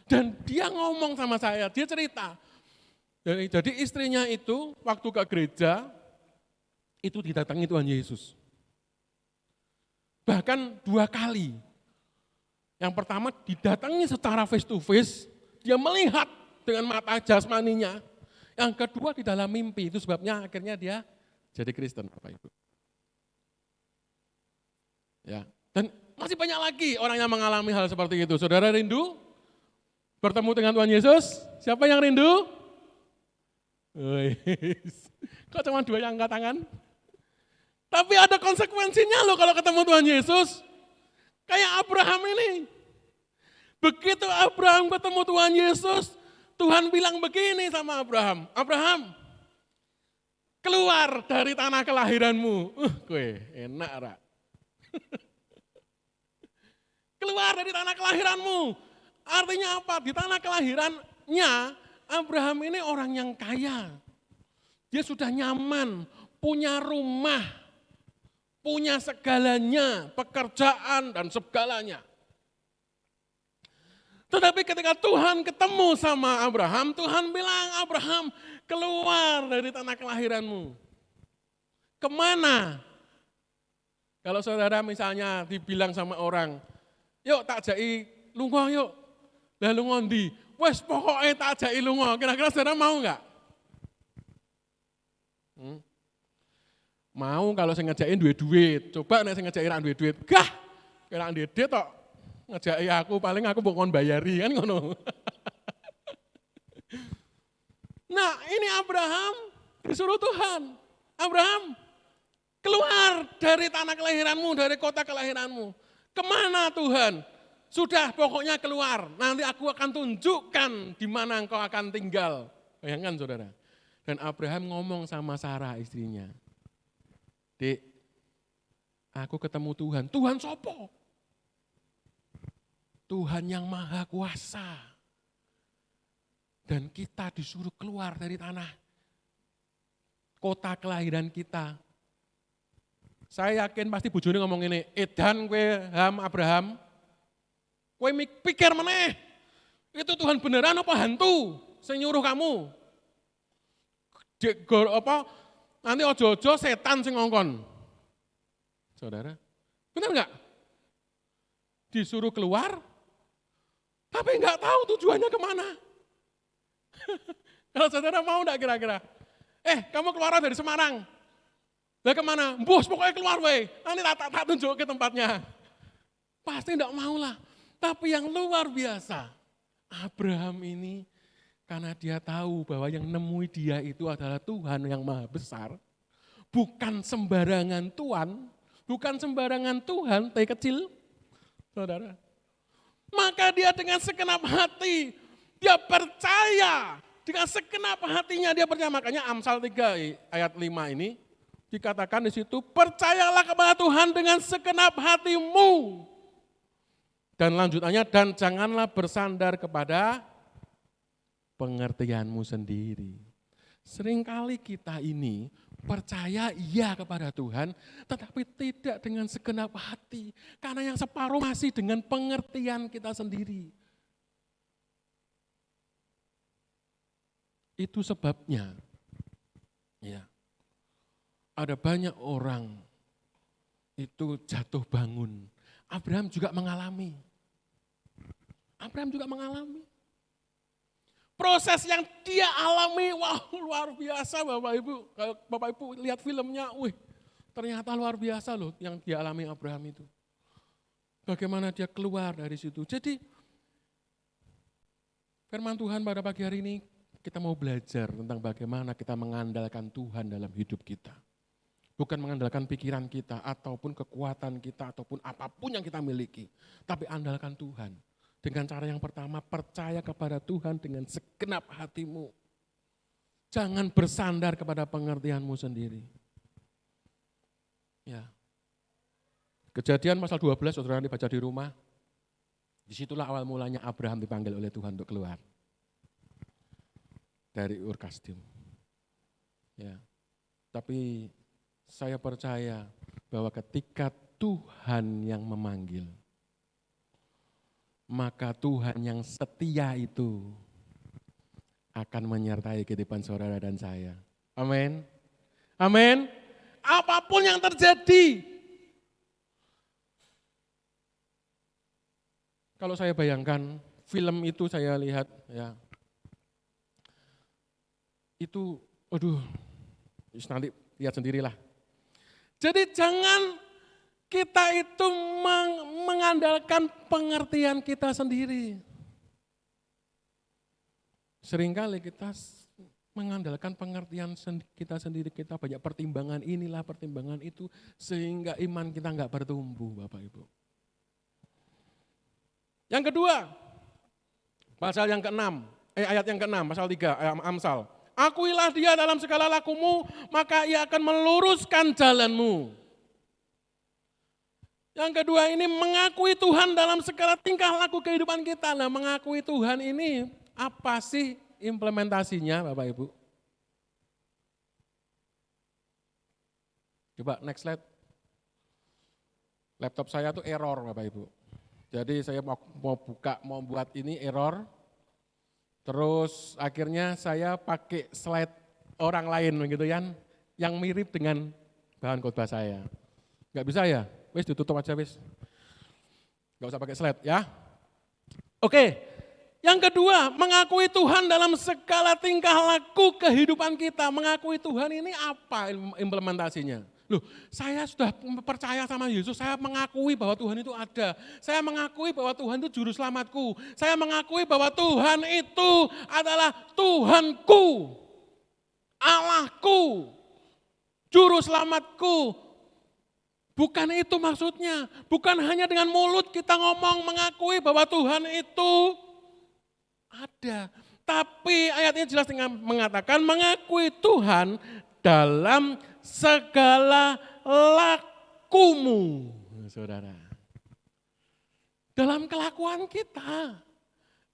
Dan dia ngomong sama saya, dia cerita. Jadi istrinya itu waktu ke gereja, itu didatangi Tuhan Yesus. Bahkan 2 kali. Yang pertama didatangi secara face to face, dia melihat dengan mata jasmaninya. Yang kedua di dalam mimpi, itu sebabnya akhirnya dia jadi Kristen, Bapak Ibu. Ya, dan masih banyak lagi orang yang mengalami hal seperti itu. Saudara rindu bertemu dengan Tuhan Yesus? Siapa yang rindu? Kok cuma 2 yang angkat tangan? Tapi ada konsekuensinya loh kalau ketemu Tuhan Yesus. Kayak Abraham ini. Begitu Abraham ketemu Tuhan Yesus, Tuhan bilang begini sama Abraham. Abraham, keluar dari tanah kelahiranmu. Gue enak, Ra. Keluar dari tanah kelahiranmu. Artinya apa? Di tanah kelahirannya, Abraham ini orang yang kaya. Dia sudah nyaman, punya rumah, punya segalanya, pekerjaan dan segalanya. Tetapi ketika Tuhan ketemu sama Abraham, Tuhan bilang, Abraham keluar dari tanah kelahiranmu. Kemana? Kalau saudara misalnya dibilang sama orang, yuk tak jai lunga yuk. Lah lunga ndi? Wes pokoknya tak jai lunga. Kira-kira saudara mau enggak? Mau kalau saya ngejain duit. Coba nek saya ngejain duit. Gah, kira duit tok. Ngejaki aku, paling aku bukan bayari kan ngono. Nah ini Abraham disuruh Tuhan. Abraham keluar dari tanah kelahiranmu, dari kota kelahiranmu. Kemana Tuhan? Sudah pokoknya keluar, nanti aku akan tunjukkan di mana engkau akan tinggal. Bayangkan saudara. Dan Abraham ngomong sama Sarah istrinya, Dek, aku ketemu Tuhan. Tuhan sopo? Tuhan yang maha kuasa. Dan kita disuruh keluar dari tanah kota kelahiran kita. Saya yakin pasti bojone ngomong ini, Edan kowe Abraham, kowe pikir meneh, itu Tuhan beneran apa hantu sing nyuruh kamu? Nanti ojo-ojo setan sing ngongkon. Saudara, benar enggak? Disuruh keluar, tapi enggak tahu tujuannya kemana. Kalau saudara mau enggak kira-kira? Kamu keluar dari Semarang. Lah kemana? Bos pokoknya keluar weh. Nanti tak tunjuk ke tempatnya. Pasti enggak mau lah. Tapi yang luar biasa, Abraham ini karena dia tahu bahwa yang nemui dia itu adalah Tuhan yang maha besar. Bukan sembarangan Tuhan, bukan sembarangan Tuhan, T kecil, saudara. Maka dia dengan segenap hati, dia percaya. Dengan segenap hatinya dia percaya. Makanya Amsal 3 ayat 5 ini dikatakan di situ, percayalah kepada Tuhan dengan segenap hatimu. Dan lanjutannya, dan janganlah bersandar kepada pengertianmu sendiri. Seringkali kita ini percaya iya kepada Tuhan, tetapi tidak dengan segenap hati. Karena yang separuh masih dengan pengertian kita sendiri. Itu sebabnya, ya, ada banyak orang itu jatuh bangun. Abraham juga mengalami. Proses yang dia alami, wah luar biasa Bapak Ibu. Kalau Bapak Ibu lihat filmnya, ternyata luar biasa loh yang dia alami Abraham itu. Bagaimana dia keluar dari situ. Jadi firman Tuhan pada pagi hari ini, kita mau belajar tentang bagaimana kita mengandalkan Tuhan dalam hidup kita. Bukan mengandalkan pikiran kita, ataupun kekuatan kita, ataupun apapun yang kita miliki. Tapi andalkan Tuhan. Dengan cara yang pertama, percaya kepada Tuhan dengan segenap hatimu. Jangan bersandar kepada pengertianmu sendiri. Ya. Kejadian pasal 12, saudara dibaca di rumah. Disitulah awal mulanya Abraham dipanggil oleh Tuhan untuk keluar dari Ur Kasdim. Ya. Tapi saya percaya bahwa ketika Tuhan yang memanggil, maka Tuhan yang setia itu akan menyertai kehidupan saudara dan saya. Amin. Amin. Apapun yang terjadi. Kalau saya bayangkan film itu saya lihat ya. Itu nanti lihat sendirilah. Jadi jangan kita itu mengandalkan pengertian kita sendiri. Seringkali kita mengandalkan pengertian kita sendiri, kita banyak pertimbangan inilah, pertimbangan itu, sehingga iman kita enggak bertumbuh Bapak Ibu. Yang kedua, pasal yang ke-6, ayat yang ke-6, pasal 3, Amsal. Akuilah dia dalam segala lakumu, maka ia akan meluruskan jalanmu. Yang kedua ini mengakui Tuhan dalam segala tingkah laku kehidupan kita. Nah, mengakui Tuhan ini apa sih implementasinya Bapak Ibu? Coba next slide. Laptop saya tuh error Bapak Ibu. Jadi saya mau buat ini error. Terus akhirnya saya pakai slide orang lain begitu kan, yang mirip dengan bahan khotbah saya. Enggak bisa ya? Wis ditutup aja wis. Enggak usah pakai slide ya. Oke. Yang kedua, mengakui Tuhan dalam segala tingkah laku kehidupan kita. Mengakui Tuhan ini apa implementasinya? Loh, saya sudah percaya sama Yesus, saya mengakui bahwa Tuhan itu ada. Saya mengakui bahwa Tuhan itu juru selamatku. Saya mengakui bahwa Tuhan itu adalah Tuhanku, Allahku, juru selamatku. Bukan itu maksudnya. Bukan hanya dengan mulut kita ngomong mengakui bahwa Tuhan itu ada. Tapi ayat ini jelas mengatakan mengakui Tuhan dalam segala lakumu. Saudara. Dalam kelakuan kita.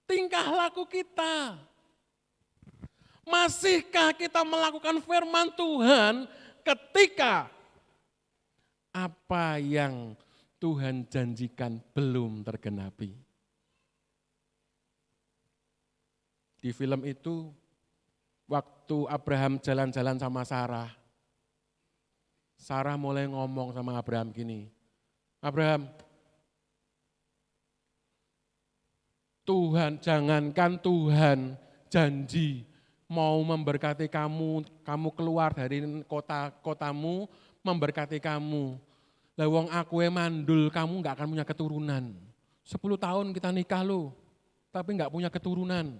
Tingkah laku kita. Masihkah kita melakukan firman Tuhan ketika apa yang Tuhan janjikan belum tergenapi? Di film itu, waktu Abraham jalan-jalan sama Sarah, Sarah mulai ngomong sama Abraham gini, Abraham, Tuhan, jangankan Tuhan janji mau memberkati kamu, kamu keluar dari kotamu, memberkati kamu. Lah wong aku mandul, kamu enggak akan punya keturunan. 10 tahun kita nikah loh, tapi enggak punya keturunan.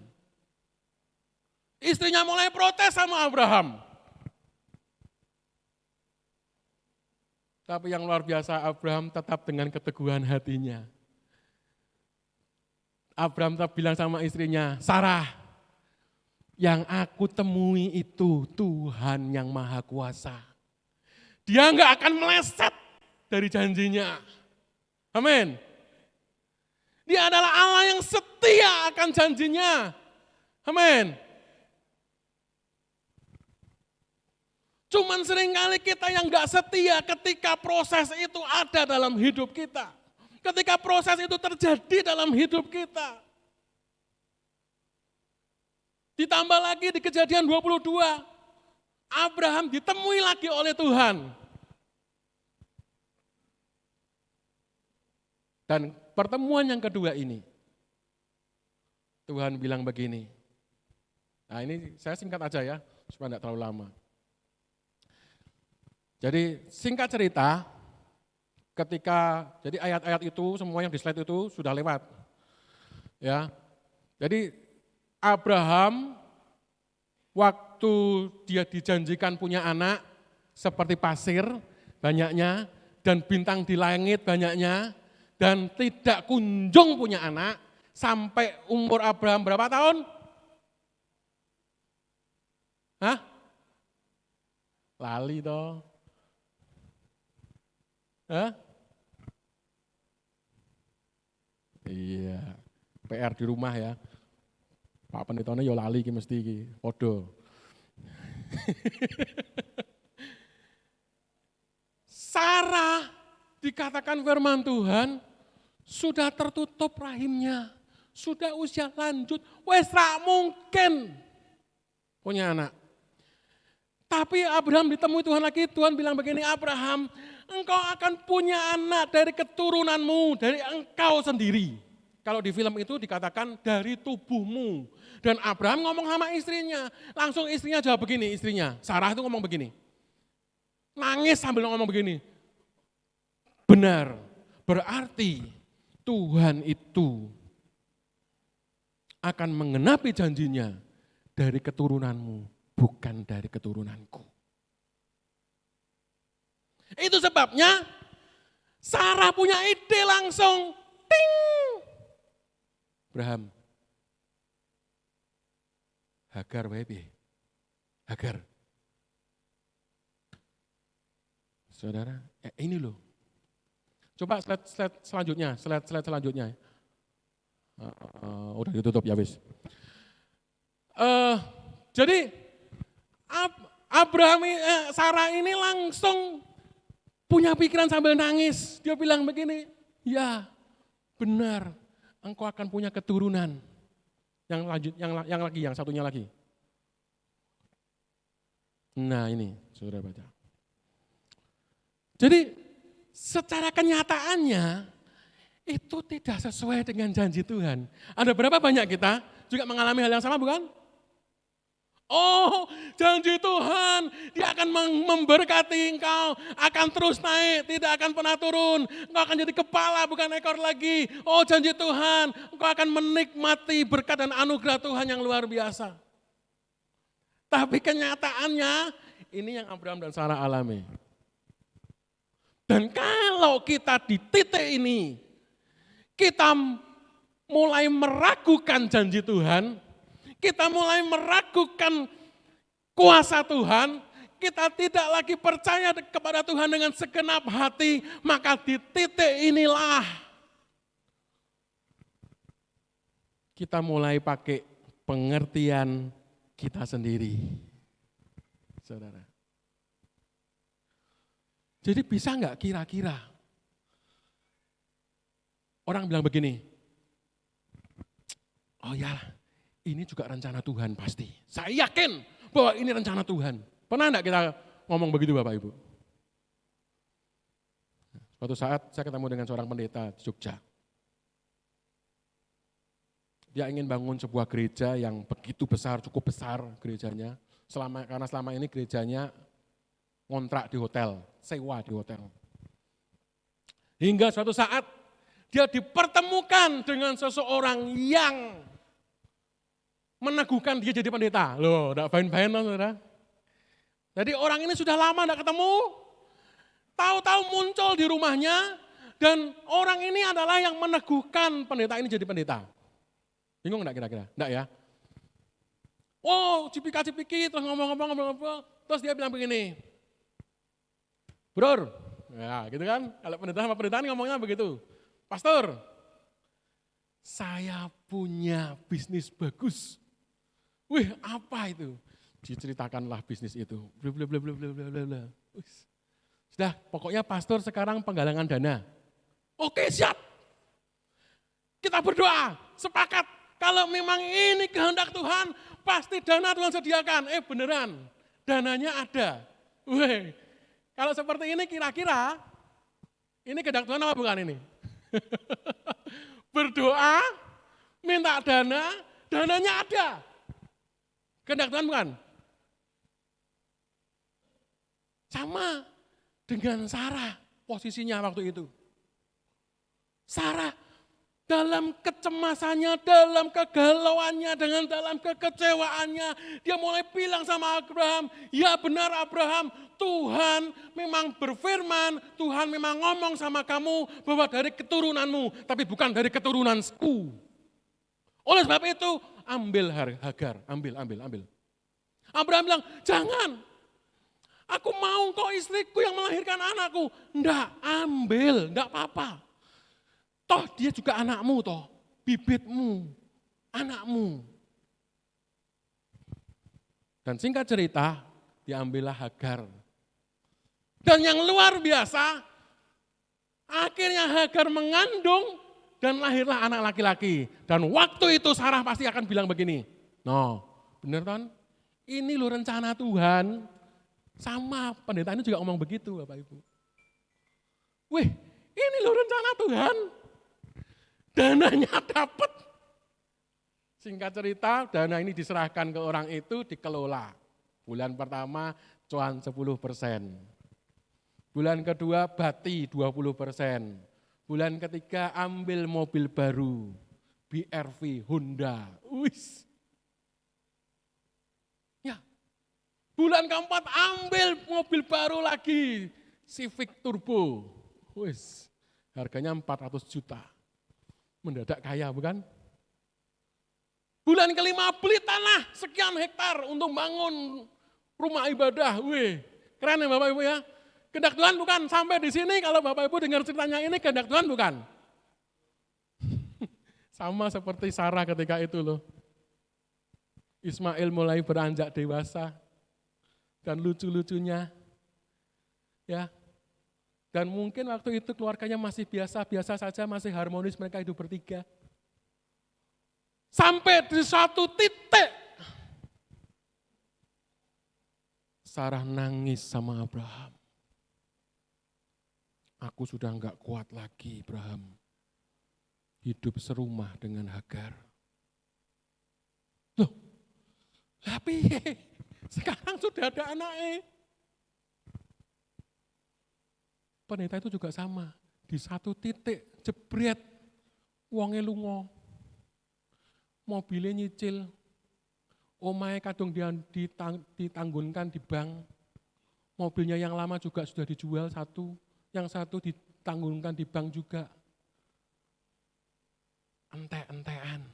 Istrinya mulai protes sama Abraham. Tapi yang luar biasa, Abraham tetap dengan keteguhan hatinya. Abraham tetap bilang sama istrinya, Sarah, yang aku temui itu Tuhan yang Maha Kuasa. Dia enggak akan meleset dari janjinya. Amin. Dia adalah Allah yang setia akan janjinya. Amin. Cuman seringkali kita yang enggak setia ketika proses itu ada dalam hidup kita. Ketika proses itu terjadi dalam hidup kita. Ditambah lagi di Kejadian 22, Abraham ditemui lagi oleh Tuhan. Dan pertemuan yang kedua ini, Tuhan bilang begini. Nah ini saya singkat aja ya, supaya tidak terlalu lama. Jadi singkat cerita, jadi ayat-ayat itu, semua yang di slide itu sudah lewat. Ya, jadi Abraham waktu dia dijanjikan punya anak seperti pasir banyaknya dan bintang di langit banyaknya dan tidak kunjung punya anak sampai umur Abraham berapa tahun? Hah? Lali toh. Hah? Iya, PR di rumah ya. Pak Pendetone yo lali iki mesti iki, padha. Sarah dikatakan firman Tuhan sudah tertutup rahimnya, sudah usia lanjut, wes ra mungkin punya anak. Tapi Abraham ditemui Tuhan lagi, Tuhan bilang begini, Abraham, engkau akan punya anak dari keturunanmu, dari engkau sendiri. Kalau di film itu dikatakan dari tubuhmu. Dan Abraham ngomong sama istrinya. Langsung istrinya jawab begini, istrinya. Sarah itu ngomong begini. Nangis sambil ngomong begini. Benar, berarti Tuhan itu akan mengenapi janjinya dari keturunanmu, bukan dari keturunanku. Itu sebabnya Sarah punya ide langsung. Ting! Abraham, Hagar wae piye? Hagar. Saudara, ini loh. Coba slide selanjutnya, slide selanjutnya. Udah ditutup ya wis. Jadi Abraham, Sarah ini langsung punya pikiran sambil nangis. Dia bilang begini, ya benar. Engkau akan punya keturunan. Yang satunya lagi. Nah ini, saudara baca. Jadi secara kenyataannya itu tidak sesuai dengan janji Tuhan. Ada berapa banyak kita juga mengalami hal yang sama bukan? Oh, janji Tuhan, Dia akan memberkati engkau, akan terus naik, tidak akan pernah turun. Engkau akan jadi kepala, bukan ekor lagi. Oh, janji Tuhan, engkau akan menikmati berkat dan anugerah Tuhan yang luar biasa. Tapi kenyataannya, ini yang Abraham dan Sarah alami. Dan kalau kita di titik ini, kita mulai meragukan janji Tuhan, kita mulai meragukan kuasa Tuhan, kita tidak lagi percaya kepada Tuhan dengan segenap hati, maka di titik inilah kita mulai pakai pengertian kita sendiri. Saudara. Jadi bisa enggak kira-kira orang bilang begini, oh ya ini juga rencana Tuhan pasti. Saya yakin bahwa ini rencana Tuhan. Pernah enggak kita ngomong begitu Bapak Ibu? Suatu saat saya ketemu dengan seorang pendeta di Jogja. Dia ingin bangun sebuah gereja yang begitu besar, cukup besar gerejanya. Karena selama ini gerejanya ngontrak di hotel, sewa di hotel. Hingga suatu saat dia dipertemukan dengan seseorang yang meneguhkan dia jadi pendeta. Loh, enggak bain-bain loh saudara. Jadi orang ini sudah lama enggak ketemu, tahu-tahu muncul di rumahnya, dan orang ini adalah yang meneguhkan pendeta ini jadi pendeta. Bingung enggak kira-kira? Enggak ya? Oh, cipika-cipiki, terus ngomong-ngomong, terus dia bilang begini, Bror, ya gitu kan, kalau pendeta sama pendeta ngomongnya begitu, Pastor, saya punya bisnis bagus. Wih, apa itu? Diceritakanlah bisnis itu. Bla. Sudah, pokoknya pastor sekarang penggalangan dana. Oke, siap. Kita berdoa, sepakat. Kalau memang ini kehendak Tuhan, pasti dana Tuhan sediakan. Beneran, dananya ada. Wih, kalau seperti ini kira-kira, ini kehendak Tuhan apa bukan ini? Berdoa, minta dana, dananya ada. Kehendak Tuhan bukan? Sama dengan Sarah posisinya waktu itu. Sarah dalam kecemasannya, dalam kegalauannya, dengan dalam kekecewaannya, dia mulai bilang sama Abraham, ya benar Abraham, Tuhan memang berfirman, Tuhan memang ngomong sama kamu bahwa dari keturunanmu, tapi bukan dari keturunanku. Oleh sebab itu, ambil Hagar, ambil. Abraham bilang, jangan, aku mau kok istriku yang melahirkan anakku. Enggak, ambil, enggak apa-apa. Toh dia juga anakmu toh, bibitmu, anakmu. Dan singkat cerita, diambillah Hagar. Dan yang luar biasa, akhirnya Hagar mengandung dan lahirlah anak laki-laki. Dan waktu itu Sarah pasti akan bilang begini, no, bener kan? Ini loh rencana Tuhan. Sama pendeta ini juga ngomong begitu Bapak Ibu. Wih, ini loh rencana Tuhan. Dananya dapat. Singkat cerita, dana ini diserahkan ke orang itu, dikelola. Bulan pertama cuan 10%. Bulan kedua bati 20%. Bulan ketiga ambil mobil baru, BRV Honda. Wis. Ya. Bulan keempat ambil mobil baru lagi, Civic Turbo. Wis. Harganya 400 juta. Mendadak kaya bukan? Bulan kelima beli tanah sekian hektar untuk bangun rumah ibadah. Wih, keren ya Bapak Ibu ya. Kehendak Tuhan bukan? Sampai di sini kalau Bapak Ibu dengar ceritanya ini kehendak Tuhan bukan? Sama seperti Sarah ketika itu loh. Ismail mulai beranjak dewasa dan lucu-lucunya ya. Dan mungkin waktu itu keluarganya masih biasa-biasa saja, masih harmonis, mereka hidup bertiga. Sampai di satu titik, Sarah nangis sama Abraham. Aku sudah enggak kuat lagi, Abraham. Hidup serumah dengan Hagar. Loh, tapi sekarang sudah ada anaknya. Pendeta itu juga sama, di satu titik jebret, wonge lunga, mobilnya nyicil, omahe kadung ditanggunkan di bank, mobilnya yang lama juga sudah dijual satu, yang satu ditanggungkan di bank juga. Entek-entekan.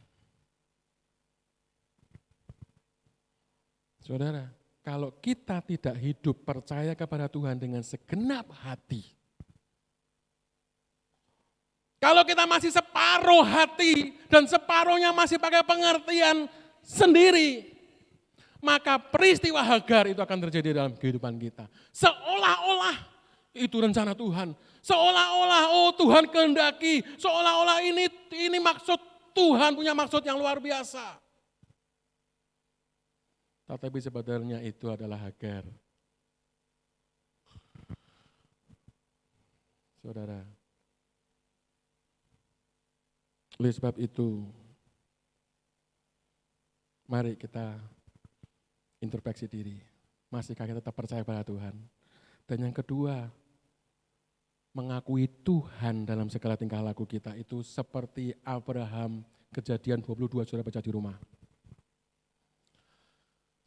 Saudara, kalau kita tidak hidup percaya kepada Tuhan dengan segenap hati, kalau kita masih separuh hati dan separuhnya masih pakai pengertian sendiri, maka peristiwa Hagar itu akan terjadi dalam kehidupan kita. Seolah-olah itu rencana Tuhan, seolah-olah Tuhan kehendaki, seolah-olah ini maksud Tuhan, punya maksud yang luar biasa. Tetapi sebenarnya itu adalah Hagar. Saudara, oleh sebab itu, mari kita introspeksi diri. Masihkah kita tetap percaya pada Tuhan? Dan yang kedua, mengakui Tuhan dalam segala tingkah laku kita itu seperti Abraham, Kejadian 22, saudara baca di rumah.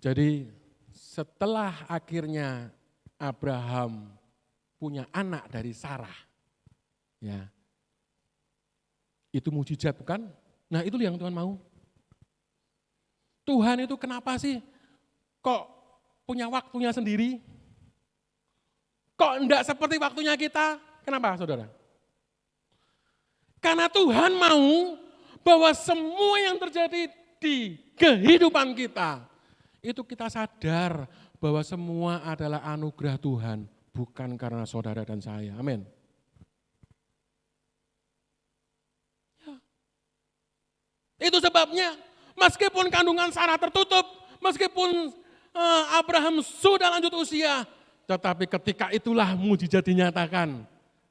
Jadi setelah akhirnya Abraham punya anak dari Sarah, ya, itu mujizat bukan? Nah itu yang Tuhan mau. Tuhan itu kenapa sih kok punya waktunya sendiri? Kok enggak seperti waktunya kita? Kenapa saudara? Karena Tuhan mau bahwa semua yang terjadi di kehidupan kita, itu kita sadar bahwa semua adalah anugerah Tuhan, bukan karena saudara dan saya. Amin. Ya. Itu sebabnya, meskipun kandungan Sarah tertutup, meskipun Abraham sudah lanjut usia, tetapi ketika itulah mujizat dinyatakan.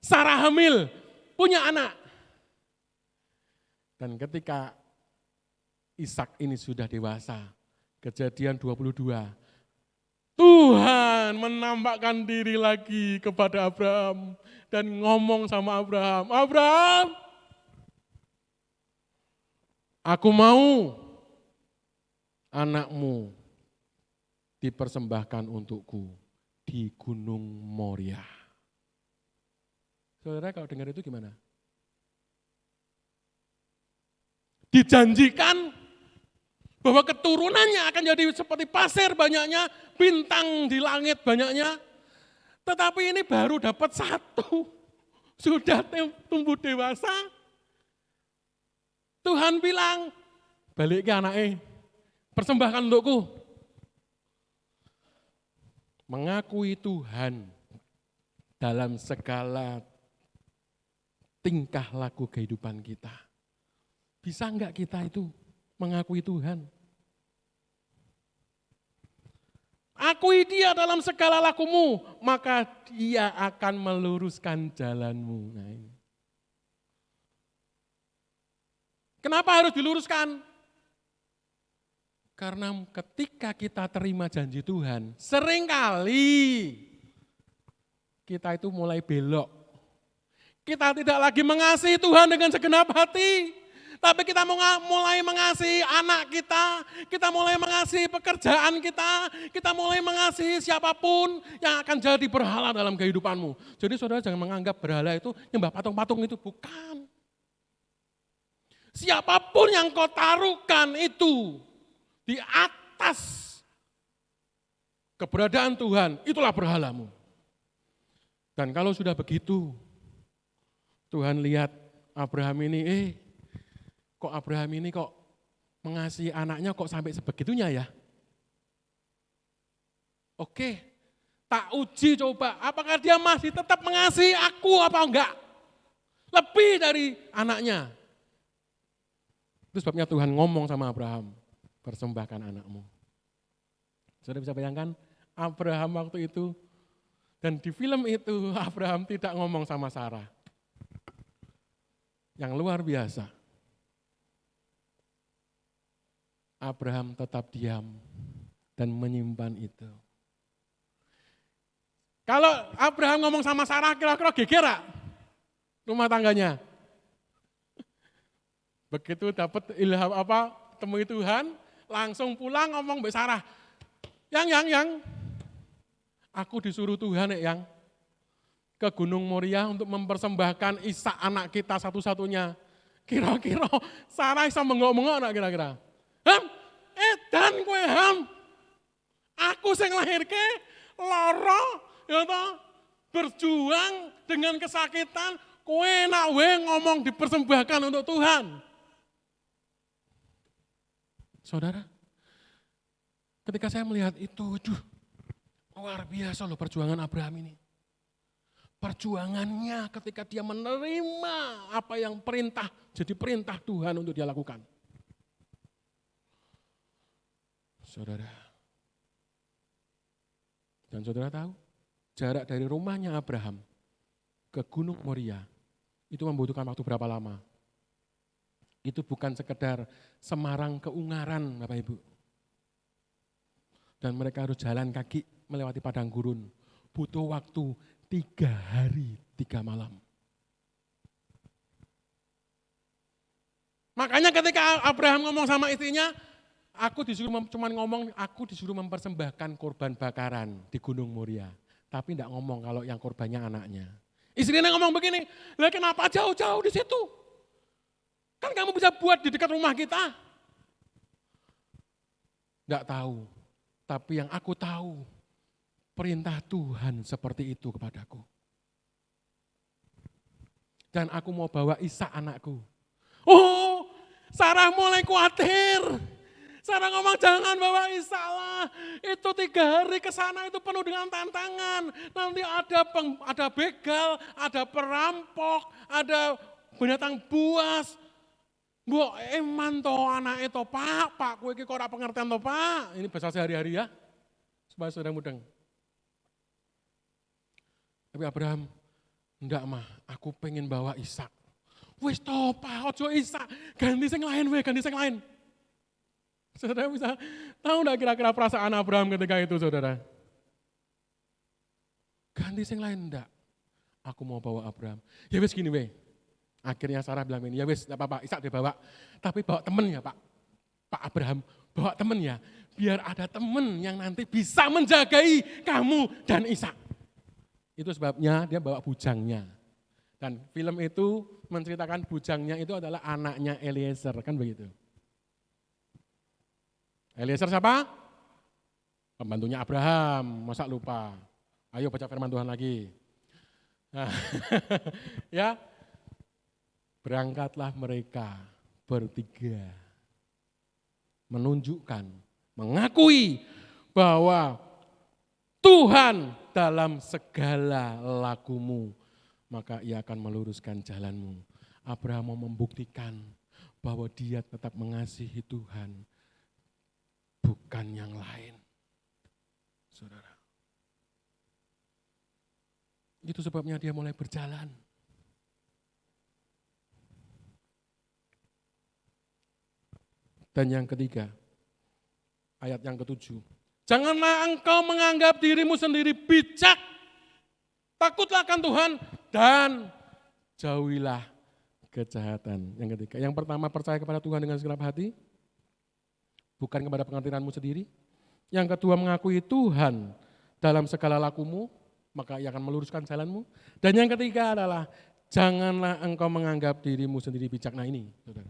Sarah hamil, punya anak. Dan ketika Ishak ini sudah dewasa, Kejadian 22, Tuhan menampakkan diri lagi kepada Abraham dan ngomong sama Abraham, Abraham, aku mau anakmu dipersembahkan untukku di Gunung Moria. Saudara kalau dengar itu gimana? Dijanjikan bahwa keturunannya akan jadi seperti pasir banyaknya, bintang di langit banyaknya. Tetapi ini baru dapat satu, sudah tumbuh dewasa. Tuhan bilang, balik ke anaknya, persembahkan untukku. Mengakui Tuhan dalam segala tingkah laku kehidupan kita. Bisa enggak kita itu mengakui Tuhan? Akui Dia dalam segala lakumu, maka Dia akan meluruskan jalanmu. Nah ini. Kenapa harus diluruskan? Karena ketika kita terima janji Tuhan, seringkali kita itu mulai belok. Kita tidak lagi mengasihi Tuhan dengan segenap hati. Tapi kita mulai mengasihi anak kita mulai mengasihi pekerjaan kita mulai mengasihi siapapun yang akan jadi berhala dalam kehidupanmu. Jadi saudara jangan menganggap berhala itu nyembah patung-patung itu, bukan. Siapapun yang kau taruhkan itu di atas keberadaan Tuhan, itulah berhalamu. Dan kalau sudah begitu, Tuhan lihat Abraham ini, kok Abraham ini kok mengasihi anaknya kok sampai sebegitunya ya? Oke, tak uji coba, apakah dia masih tetap mengasihi aku apa enggak? Lebih dari anaknya. Itu sebabnya Tuhan ngomong sama Abraham, persembahkan anakmu. Saudara bisa bayangkan Abraham waktu itu, dan di film itu Abraham tidak ngomong sama Sarah. Yang luar biasa. Abraham tetap diam dan menyimpan itu. Kalau Abraham ngomong sama Sarah, kira-kira geger gak rumah tangganya? Begitu dapat ilham temui Tuhan, langsung pulang ngomong mbak Sarah, yang, aku disuruh Tuhan yang ke Gunung Moria untuk mempersembahkan Ishak anak kita satu-satunya. Kira-kira Sarah bisa mengok-mengok enggak kira-kira? Ham, edan kowe ham. Aku sing lahirke lara ya toh, berjuang dengan kesakitan, kowe enak wae ngomong dipersembahkan untuk Tuhan. Saudara, ketika saya melihat itu, waduh, luar biasa loh perjuangan Abraham ini. Perjuangannya ketika dia menerima apa yang perintah, jadi perintah Tuhan untuk dia lakukan. Saudara, dan saudara tahu, jarak dari rumahnya Abraham ke Gunung Moria itu membutuhkan waktu berapa lama? Itu bukan sekedar Semarang ke Ungaran, Bapak Ibu. Dan mereka harus jalan kaki melewati padang gurun. Butuh waktu 3 hari 3 malam. Makanya ketika Abraham ngomong sama istrinya, aku disuruh mempersembahkan korban bakaran di Gunung Moria. Tapi tidak ngomong kalau yang korbannya anaknya. Istrinya ngomong begini, lah kenapa jauh-jauh di situ? Kan kamu bisa buat di dekat rumah kita. Enggak tahu, tapi yang aku tahu, perintah Tuhan seperti itu kepadaku. Dan aku mau bawa Ishak anakku. Oh, Sarah mulai khawatir. Sarah ngomong jangan bawa Ishak lah. Itu 3 hari ke sana itu penuh dengan tantangan. Nanti ada begal, ada perampok, ada binatang buas. Mbok eman to anak itu Pak kowe iki kok ora pengertian to Pak. Ini bahasa sehari-hari ya. Supaya saudara mudeng. Tapi Abraham, enggak mah, aku pengen bawa Ishak. Wis to Pak, ojo Ishak, ganti sing lain we, ganti sing lain. Saudara bisa tahu enggak kira-kira perasaan Abraham ketika itu saudara? Ganti sing lain enggak. Aku mau bawa Abraham. Ya wis gini we. Akhirnya Sarah bilang ini, ya wis enggak apa-apa, Ishak dibawa. Tapi bawa temen ya Pak. Pak Abraham, bawa temen ya. Biar ada temen yang nanti bisa menjagai kamu dan Ishak. Itu sebabnya dia bawa bujangnya. Dan film itu menceritakan bujangnya itu adalah anaknya Eliezer, kan begitu. Eliezer siapa? Pembantunya Abraham, masa lupa. Ayo baca firman Tuhan lagi. Nah, ya, berangkatlah mereka bertiga. Menunjukkan, mengakui bahwa Tuhan dalam segala lakumu, maka ia akan meluruskan jalanmu. Abraham mau membuktikan bahwa dia tetap mengasihi Tuhan, bukan yang lain. Saudara. Itu sebabnya dia mulai berjalan. Dan yang ketiga, ayat yang ke-7. Janganlah engkau menganggap dirimu sendiri bijak. Takutlah akan Tuhan dan jauhilah kejahatan. Yang ketiga, yang pertama percaya kepada Tuhan dengan segenap hati. Bukan kepada pengertianmu sendiri. Yang kedua mengakui Tuhan dalam segala lakumu, maka ia akan meluruskan jalanmu. Dan yang ketiga adalah janganlah engkau menganggap dirimu sendiri bijak. Nah ini, saudara.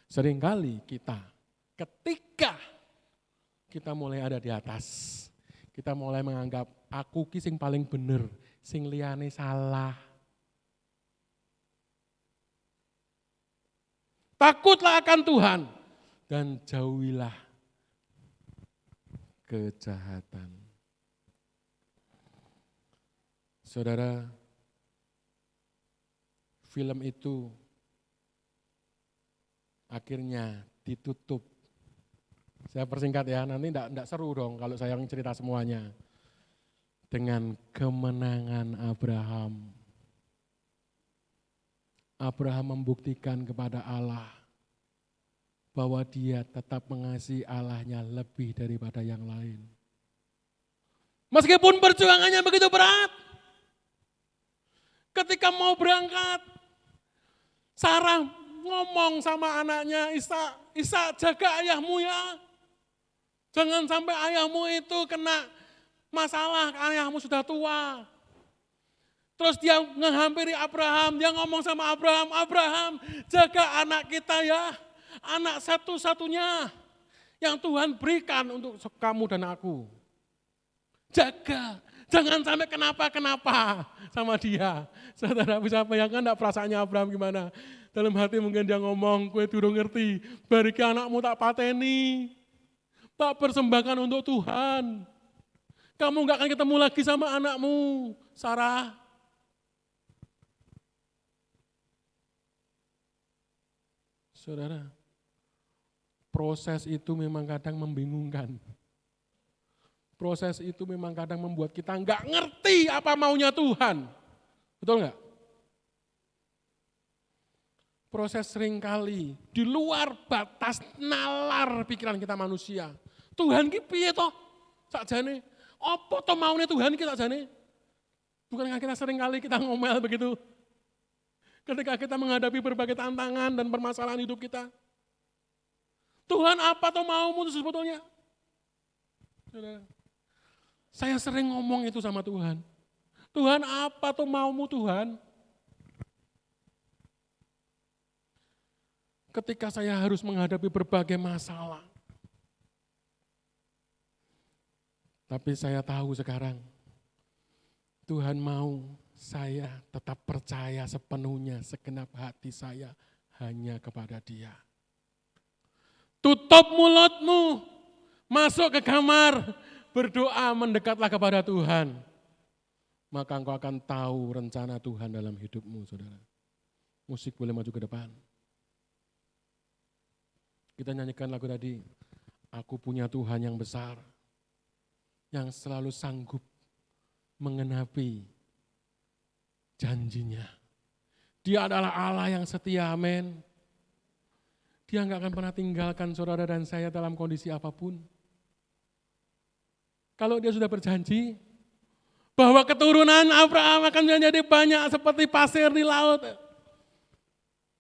Seringkali kita ketika kita mulai ada di atas, kita mulai menganggap aku ki sing paling bener, sing liyane salah. Takutlah akan Tuhan dan jauhilah kejahatan. Saudara, film itu akhirnya ditutup. Saya persingkat ya, nanti enggak seru dong kalau saya cerita semuanya. Dengan kemenangan Abraham. Abraham membuktikan kepada Allah bahwa dia tetap mengasihi Allahnya lebih daripada yang lain. Meskipun perjuangannya begitu berat. Ketika mau berangkat, Sarah ngomong sama anaknya Ishak jaga ayahmu ya. Jangan sampai ayahmu itu kena masalah, ayahmu sudah tua. Terus dia menghampiri Abraham, dia ngomong sama Abraham, Abraham jaga anak kita ya, anak satu-satunya yang Tuhan berikan untuk kamu dan aku. Jaga, jangan sampai kenapa-kenapa sama dia. Saudara bisa bayangkan enggak perasaannya Abraham gimana? Dalam hati mungkin dia ngomong, kue durung ngerti, bariki anakmu tak pateni, tak persembahkan untuk Tuhan. Kamu enggak akan ketemu lagi sama anakmu, Sarah. Saudara, proses itu memang kadang membingungkan. Proses itu memang kadang membuat kita enggak ngerti apa maunya Tuhan. Betul enggak? Proses seringkali di luar batas nalar pikiran kita manusia. Tuhan ki piye toh? Sakjane, apa toh maune Tuhan ki sakjane? Bukankah kita seringkali kita ngomel begitu? Ketika kita menghadapi berbagai tantangan dan permasalahan hidup kita. Tuhan apa toh maumu itu sebetulnya? Saya sering ngomong itu sama Tuhan. Tuhan apa toh maumu Tuhan? Ketika saya harus menghadapi berbagai masalah. Tapi saya tahu sekarang, Tuhan mau saya tetap percaya sepenuhnya, segenap hati saya hanya kepada Dia. Tutup mulutmu, masuk ke kamar, berdoa mendekatlah kepada Tuhan. Maka engkau akan tahu rencana Tuhan dalam hidupmu, saudara. Musik boleh maju ke depan. Kita nyanyikan lagu tadi, aku punya Tuhan yang besar, yang selalu sanggup mengenapi janjinya. Dia adalah Allah yang setia, amin. Dia enggak akan pernah tinggalkan saudara dan saya dalam kondisi apapun. Kalau dia sudah berjanji bahwa keturunan Abraham akan menjadi banyak seperti pasir di laut,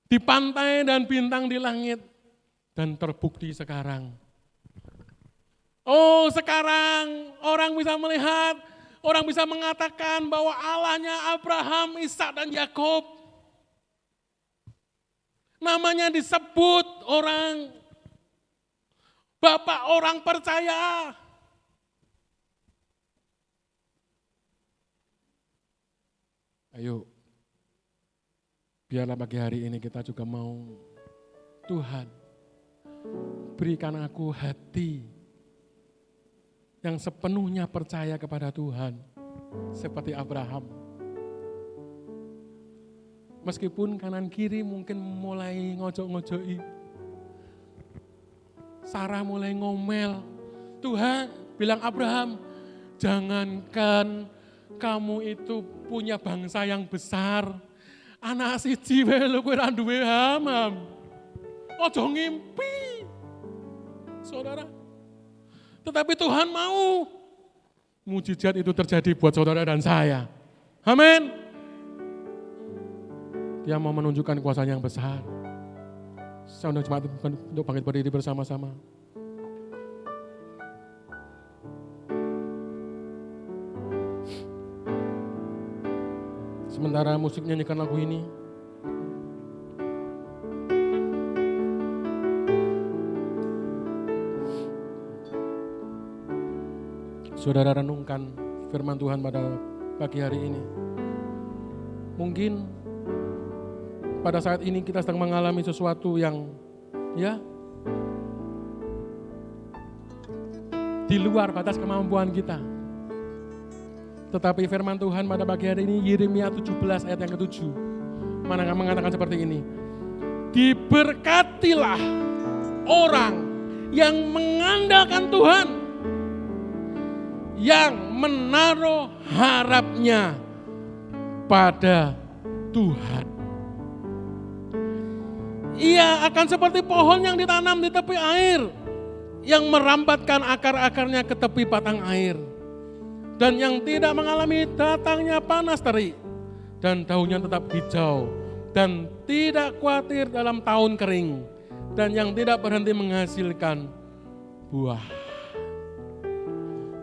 di pantai dan bintang di langit. Dan terbukti sekarang. Oh, sekarang orang bisa melihat, orang bisa mengatakan bahwa Allahnya Abraham, Ishak dan Yakub. Namanya disebut orang. Bapak orang percaya. Ayo, biarlah pagi hari ini kita juga mau, Tuhan, berikan aku hati yang sepenuhnya percaya kepada Tuhan, seperti Abraham. Meskipun kanan kiri mungkin mulai ngojok-ngojoki, Sarah mulai ngomel, Tuhan bilang Abraham, jangankan kamu itu punya bangsa yang besar, anak siji wae lho kowe ra duwe hamam. Ojo ngimpi. Saudara, tetapi Tuhan mau mujizat itu terjadi buat saudara dan saya. Amin. Dia mau menunjukkan kuasa yang besar. Saya undang jemaat untuk bangkit berdiri bersama-sama. Sementara musik nyanyikan lagu ini, saudara renungkan firman Tuhan pada pagi hari ini. Mungkin pada saat ini kita sedang mengalami sesuatu yang di luar batas kemampuan kita. Tetapi firman Tuhan pada pagi hari ini, Yeremia 17 ayat yang ke-7, mana mengatakan seperti ini. Diberkatilah orang yang mengandalkan Tuhan, yang menaruh harapnya pada Tuhan. Ia akan seperti pohon yang ditanam di tepi air, yang merambatkan akar-akarnya ke tepi batang air, dan yang tidak mengalami datangnya panas terik, dan daunnya tetap hijau, dan tidak khawatir dalam tahun kering, dan yang tidak berhenti menghasilkan buah.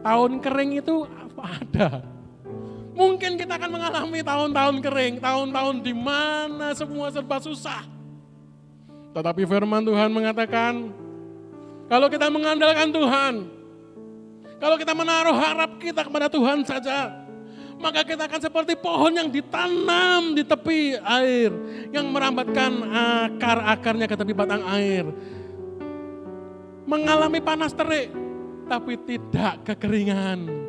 Tahun kering itu apa ada? Mungkin kita akan mengalami tahun-tahun kering, tahun-tahun di mana semua serba susah. Tetapi firman Tuhan mengatakan, kalau kita mengandalkan Tuhan, kalau kita menaruh harap kita kepada Tuhan saja, maka kita akan seperti pohon yang ditanam di tepi air, yang merambatkan akar-akarnya ke tepi batang air. Mengalami panas terik, tapi tidak kekeringan.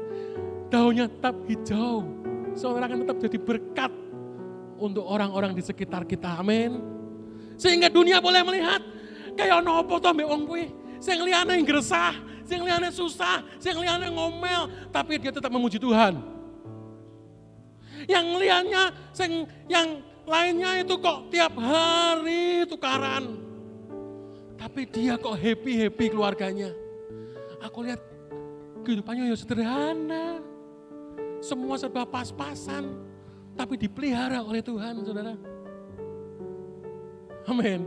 Daunnya tetap hijau, saudara akan tetap jadi berkat untuk orang-orang di sekitar kita, amin. Sehingga dunia boleh melihat, kayak nopo toh mbek wong kuwi, sing liyane gresah, sing liyane susah, sing liyane ngomel, tapi dia tetap memuji Tuhan. Yang yang lainnya itu kok tiap hari tukaran, tapi dia kok happy keluarganya. Aku lihat kehidupannya ya sederhana, semua serba pas-pasan, tapi dipelihara oleh Tuhan, saudara. Amin.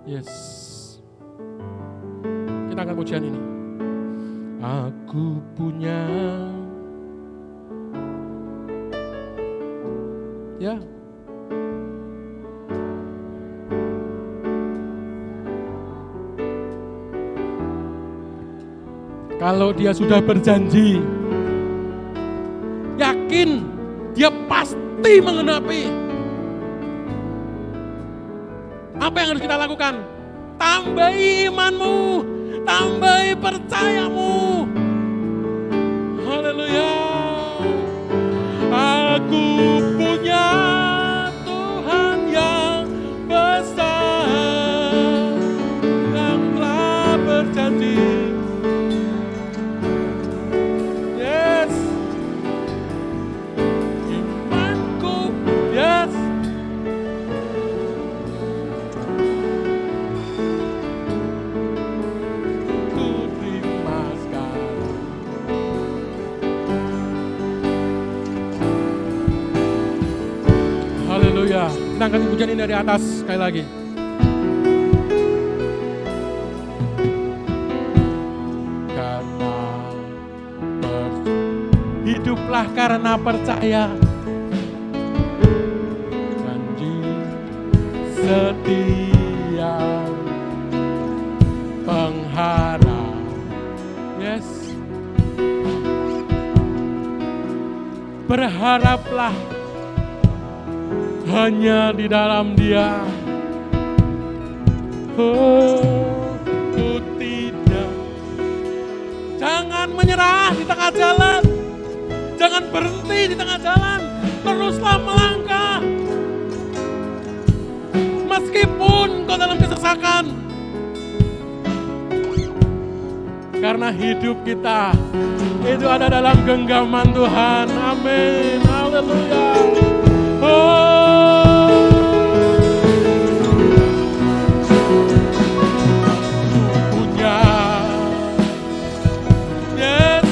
Yes. Kita akan pujian ini. Aku punya. Ya. Kalau dia sudah berjanji, yakin dia pasti mengenapi. Apa yang harus kita lakukan? Tambahi imanmu, tambahi percayamu. Haleluya. Aku punya Tuhan yang besar, yang telah berjanji. Yes. Imanku, yes. Ku terima sekarang. Haleluya. Kita angkat pujian ini dari atas sekali lagi. Hiduplah karena percaya, janji setia, pengharap. Yes. Berharaplah hanya di dalam Dia. Oh, ku tidak. Jangan menyerah di tengah jalan. Jangan berhenti di tengah jalan, teruslah melangkah. Meskipun kau dalam kesesakan. Karena hidup kita itu ada dalam genggaman Tuhan. Amin. Haleluya. Oh. Punya. Yes.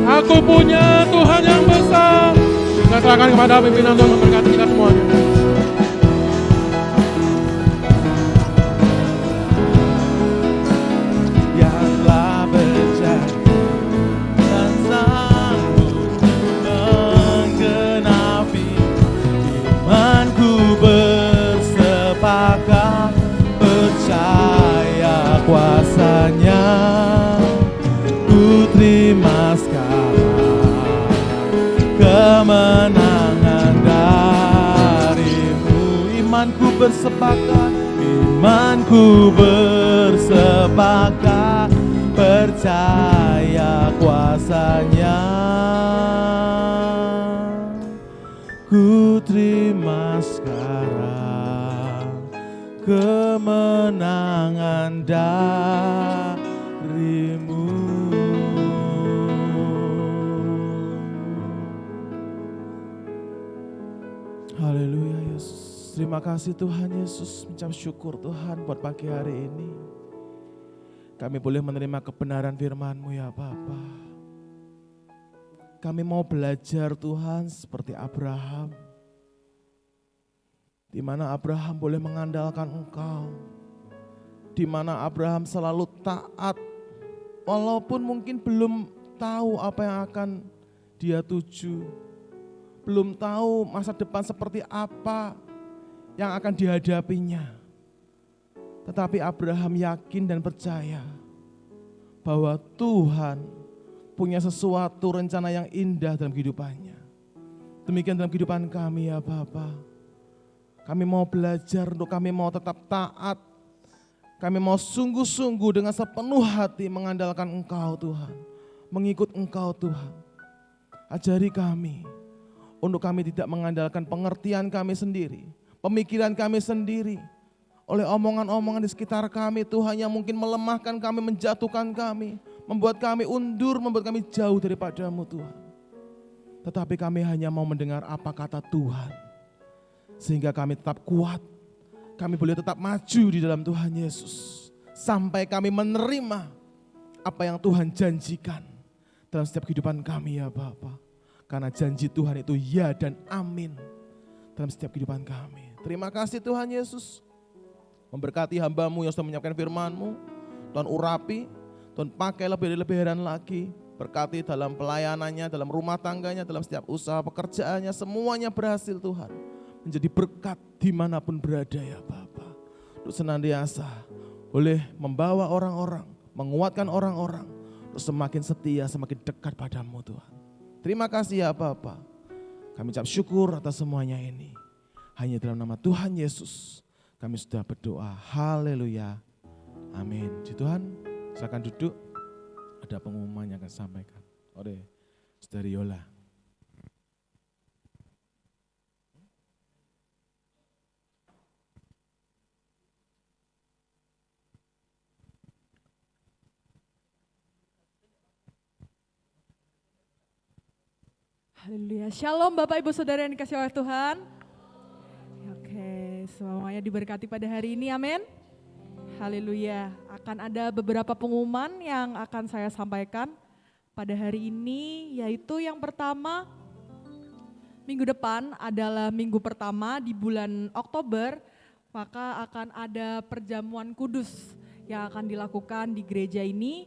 Aku punya Tuhan yang besar. Kita serahkan kepada pimpinan Tuhan memberkati kita semuanya.
Yang telah berjanji dan sanggup menggenapi, imanku bersepakat percaya kuasanya. Ku terima sekarang kemenangan darimu. Imanku bersepakat, imanku bersepakat percaya kuasanya. Ku terima sekarang kemenangan darimu. Terima kasih Tuhan Yesus, mengucap syukur Tuhan buat pagi hari ini. Kami boleh menerima kebenaran firman-Mu ya Bapa. Kami mau belajar Tuhan seperti Abraham. Di mana Abraham boleh mengandalkan Engkau. Di mana Abraham selalu taat. Walaupun mungkin belum tahu apa yang akan dia tuju. Belum tahu masa depan seperti apa yang akan dihadapinya. Tetapi Abraham yakin dan percaya bahwa Tuhan punya sesuatu rencana yang indah dalam kehidupannya. Demikian dalam kehidupan kami ya Bapa. Kami mau belajar, untuk kami mau tetap taat. Kami mau sungguh-sungguh dengan sepenuh hati mengandalkan Engkau Tuhan. Mengikut Engkau Tuhan. Ajari kami untuk kami tidak mengandalkan pengertian kami sendiri. Pemikiran kami sendiri. Oleh omongan-omongan di sekitar kami Tuhan yang mungkin melemahkan kami, menjatuhkan kami, membuat kami undur, membuat kami jauh daripada-Mu Tuhan. Tetapi kami hanya mau mendengar apa kata Tuhan. Sehingga kami tetap kuat, kami boleh tetap maju di dalam Tuhan Yesus. Sampai kami menerima apa yang Tuhan janjikan dalam setiap kehidupan kami ya Bapa. Karena janji Tuhan itu ya dan amin dalam setiap kehidupan kami. Terima kasih Tuhan Yesus. Memberkati hamba-Mu yang sudah menyiapkan firman-Mu. Tuhan urapi, Tuhan pakai lebih lagi. Berkati dalam pelayanannya, dalam rumah tangganya, dalam setiap usaha pekerjaannya. Semuanya berhasil Tuhan. Menjadi berkat dimanapun berada ya Bapa. Untuk senantiasa boleh membawa orang-orang, menguatkan orang-orang. Untuk semakin setia, semakin dekat padamu Tuhan. Terima kasih ya Bapa. Kami ucap syukur atas semuanya ini. Hanya dalam nama Tuhan Yesus kami sudah berdoa. Haleluya. Amin. Puji Tuhan, silakan duduk. Ada pengumuman yang akan disampaikan oleh Saudari Yola.
Haleluya. Shalom Bapak Ibu Saudara yang dikasihi oleh Tuhan. Oke, semuanya diberkati pada hari ini, amin. Haleluya. Akan ada beberapa pengumuman yang akan saya sampaikan pada hari ini, yaitu yang pertama, minggu depan adalah minggu pertama di bulan Oktober, maka akan ada perjamuan kudus yang akan dilakukan di gereja ini.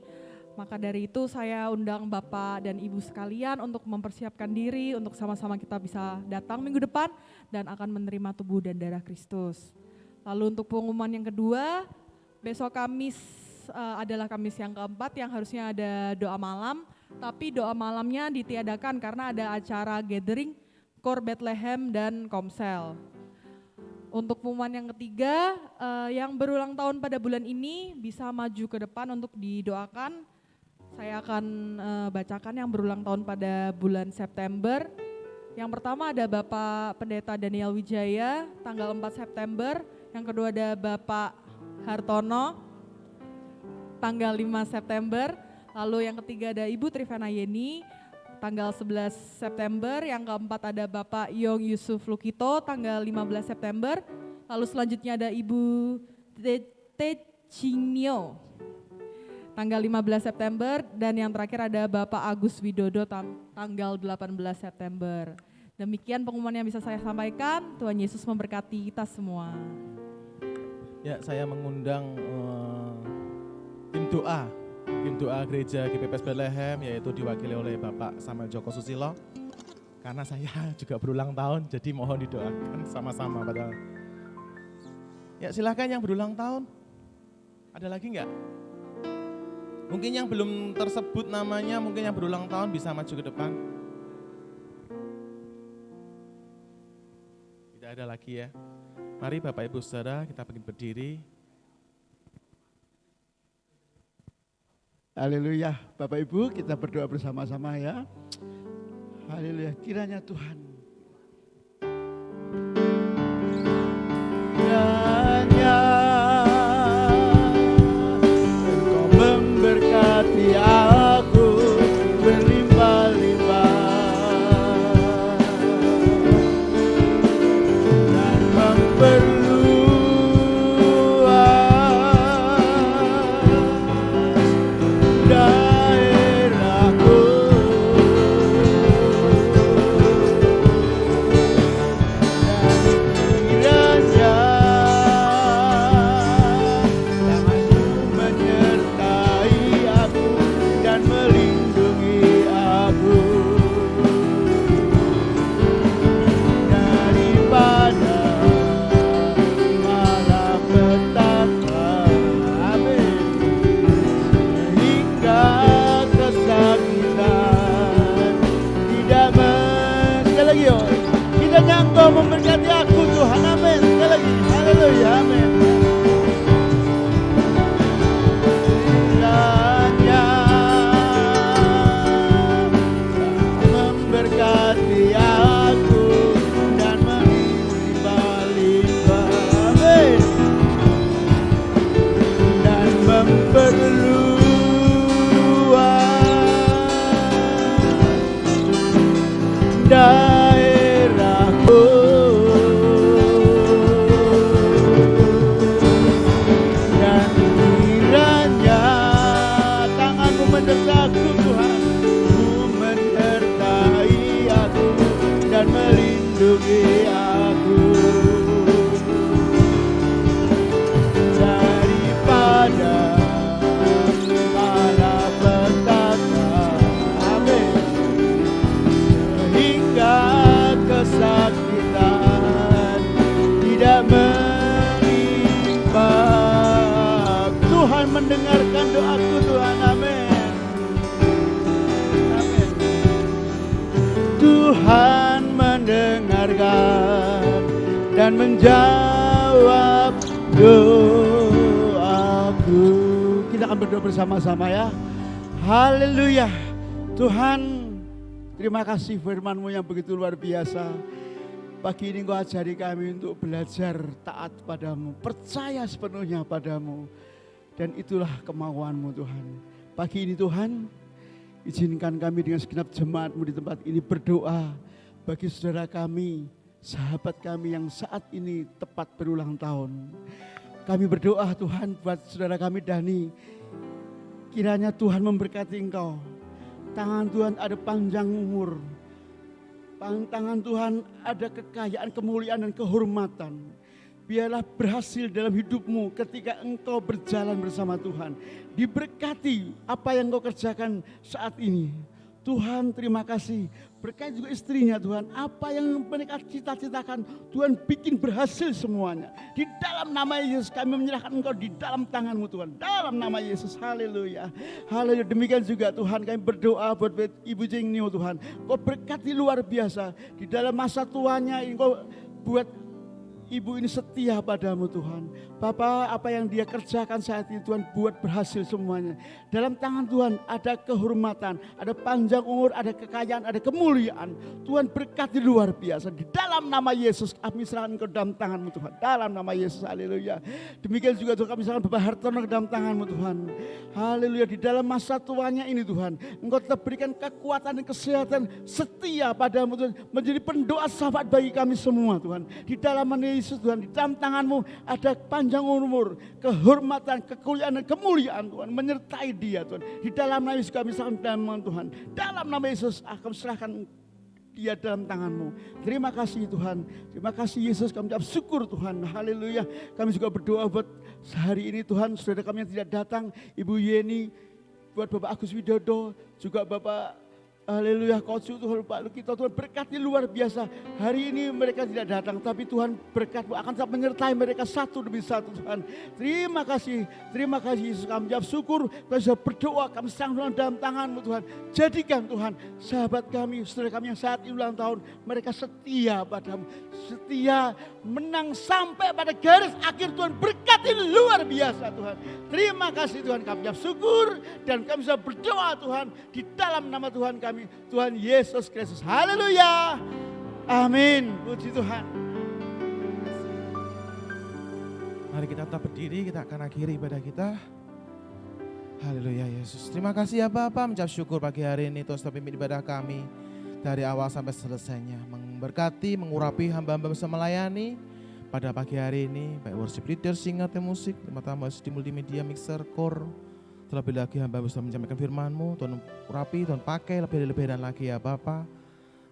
Maka dari itu saya undang Bapak dan Ibu sekalian untuk mempersiapkan diri untuk sama-sama kita bisa datang minggu depan dan akan menerima tubuh dan darah Kristus. Lalu untuk pengumuman yang kedua, besok Kamis adalah Kamis yang keempat yang harusnya ada doa malam, tapi doa malamnya ditiadakan karena ada acara gathering Kor Bethlehem dan Komsel. Untuk pengumuman yang ketiga, yang berulang tahun pada bulan ini bisa maju ke depan untuk didoakan. Saya akan bacakan yang berulang tahun pada bulan September. Yang pertama ada Bapak Pendeta Daniel Wijaya, tanggal 4 September. Yang kedua ada Bapak Hartono, tanggal 5 September. Lalu yang ketiga ada Ibu Trivana Yeni, tanggal 11 September. Yang keempat ada Bapak Yong Yusuf Lukito, tanggal 15 September. Lalu selanjutnya ada Ibu Tecinio, tanggal 15 September, dan yang terakhir ada Bapak Agus Widodo tanggal 18 September. Demikian pengumuman yang bisa saya sampaikan. Tuhan Yesus memberkati kita semua.
Ya, saya mengundang tim doa gereja GPPS Bethlehem, yaitu diwakili oleh Bapak Samuel Joko Susilo. Karena saya juga berulang tahun, jadi mohon didoakan sama-sama. Ya, silakan yang berulang tahun. Ada lagi enggak? Mungkin yang belum tersebut namanya, mungkin yang berulang tahun bisa maju ke depan. Tidak ada lagi ya. Mari Bapak Ibu Saudara, kita ingin berdiri.
Haleluya, Bapak Ibu kita berdoa bersama-sama ya. Haleluya, kiranya Tuhan Engkau memberkati aku berlimpah-limpah dan memberkati aku Tuhan, amin. Sekali lagi, haleluya, amin. Kiranya memberkati aku dan melimpah-limpah, amin. Dan memperluas daerahku, dan kiranya tanganmu menyertaku Tuhan, menyertai aku dan melindungi aku daripada malapetaka, amin. Sehingga kesakitan tidak menimpa. Tuhan mendengarkan doaku Tuhan, amin. Amin. Tuhan mendengarkan dan menjawab doaku. Kita akan berdoa bersama-sama ya. Haleluya. Tuhan, terima kasih firman-Mu yang begitu luar biasa. Pagi ini Engkau ajari kami untuk belajar taat padamu, percaya sepenuhnya padamu. Dan itulah kemauan-Mu Tuhan. Pagi ini Tuhan, izinkan kami dengan segenap jemaat-Mu di tempat ini berdoa bagi saudara kami, sahabat kami yang saat ini tepat berulang tahun. Kami berdoa Tuhan buat saudara kami Dani, kiranya Tuhan memberkati engkau. Tangan Tuhan ada panjang umur. Tangan Tuhan ada kekayaan, kemuliaan dan kehormatan. Biarlah berhasil dalam hidupmu ketika engkau berjalan bersama Tuhan. Diberkati apa yang engkau kerjakan saat ini. Tuhan terima kasih. Berkati juga istrinya Tuhan. Apa yang mereka cita-citakan Tuhan bikin berhasil semuanya. Di dalam nama Yesus kami menyerahkan engkau di dalam tangan-Mu Tuhan. Dalam nama Yesus, haleluya. Haleluya. Demikian juga Tuhan kami berdoa buat Ibu Jeng Nio Tuhan. Engkau berkati luar biasa. Di dalam masa tuanya engkau buat ibu ini setia padamu Tuhan. Bapa, apa yang dia kerjakan saat ini Tuhan buat berhasil semuanya. Dalam tangan Tuhan ada kehormatan, ada panjang umur, ada kekayaan, ada kemuliaan. Tuhan berkati luar biasa. Di dalam nama Yesus kami serahkan ke dalam tangan-Mu Tuhan. Dalam nama Yesus, haleluya. Demikian juga Tuhan kami serahkan Bapak Hartono ke dalam tangan-Mu Tuhan. Haleluya. Di dalam masa tuanya ini Tuhan, Engkau tetap berikan kekuatan dan kesehatan setia padamu Tuhan. Menjadi pendoa sahabat bagi kami semua Tuhan. Di dalam nama Yesus Tuhan, di dalam tangan-Mu ada panjang umur, kehormatan, kekuliaan dan kemuliaan Tuhan. Menyertai dia Tuhan. Di dalam nama Yesus kami serahkan dalam Tuhan. Dalam nama Yesus akan serahkan dia dalam tangan-Mu. Terima kasih Tuhan. Terima kasih Yesus, kami ucap syukur Tuhan. Haleluya. Kami juga berdoa buat sehari ini Tuhan, saudara kami yang tidak datang, Ibu Yeni, buat Bapak Agus Widodo, juga Bapak haleluya, Kocu Tuhan, Pak Lukito, Tuhan berkati luar biasa. Hari ini mereka tidak datang, tapi Tuhan berkat-Mu akan tetap menyertai mereka satu demi satu Tuhan. Terima kasih Yesus, kami jawab syukur, kami sudah berdoa, kami serahkan Tuhan dalam tangan-Mu Tuhan. Jadikan Tuhan sahabat kami, saudara kami yang saat ini ulang tahun, mereka setia padamu, setia menang sampai pada garis akhir Tuhan, berkati luar biasa Tuhan. Terima kasih Tuhan, kami jawab syukur dan kami sudah berdoa Tuhan di dalam nama Tuhan kami, Tuhan Yesus Kristus. Haleluya. Amin. Puji Tuhan.
Mari kita tetap berdiri, kita akan akhiri ibadah kita. Haleluya Yesus. Terima kasih ya Bapak, mengucap syukur pagi hari ini Tuhan sudah pimpin ibadah kami dari awal sampai selesainya. Memberkati, mengurapi hamba-hamba bisa melayani pada pagi hari ini. Baik worship leader, singer, tim musik, teman-teman di multimedia, mixer, core. Terlebih lagi hamba bisa menyampaikan firman-Mu, Tuhan urapi, Tuhan pakai lebih dan lagi ya Bapa.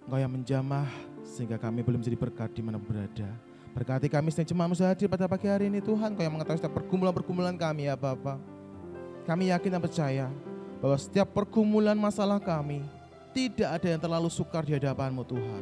Engkau yang menjamah sehingga kami boleh menjadi berkat di mana berada. Berkati kami setiap jemaat-Mu hadir pada pagi hari ini Tuhan. Engkau yang mengetahui setiap pergumulan-pergumulan kami ya Bapa. Kami yakin dan percaya bahwa setiap pergumulan masalah kami tidak ada yang terlalu sukar di hadapan-Mu Tuhan.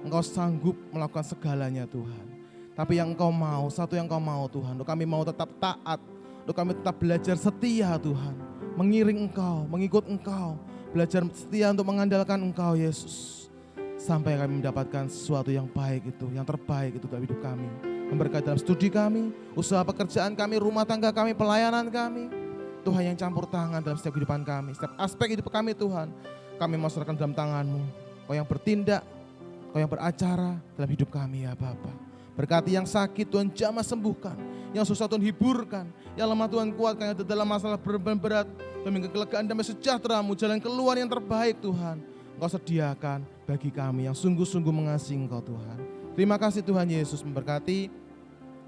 Engkau sanggup melakukan segalanya Tuhan. Tapi yang Engkau mau, satu yang Engkau mau Tuhan, kami mau tetap taat. Kami tetap belajar setia Tuhan, mengiring Engkau, mengikut Engkau, belajar setia untuk mengandalkan Engkau Yesus. sampai kami mendapatkan sesuatu yang baik itu, yang terbaik itu dalam hidup kami. Memberkati dalam studi kami, usaha pekerjaan kami, rumah tangga kami, pelayanan kami. Tuhan yang campur tangan dalam setiap kehidupan kami, setiap aspek hidup kami Tuhan. Kami mau serahkan dalam tangan-Mu. Kau yang bertindak, Kau yang beracara dalam hidup kami ya Bapa. Berkati yang sakit Tuhan jamah sembuhkan, yang susah Tuhan hiburkan, yang lemah Tuhan kuatkan, yang dalam masalah berat demi kelegaan damai sejahtera-Mu, jalan keluar yang terbaik Tuhan. Engkau sediakan bagi kami yang sungguh-sungguh mengasihi Engkau Tuhan. Terima kasih Tuhan Yesus, memberkati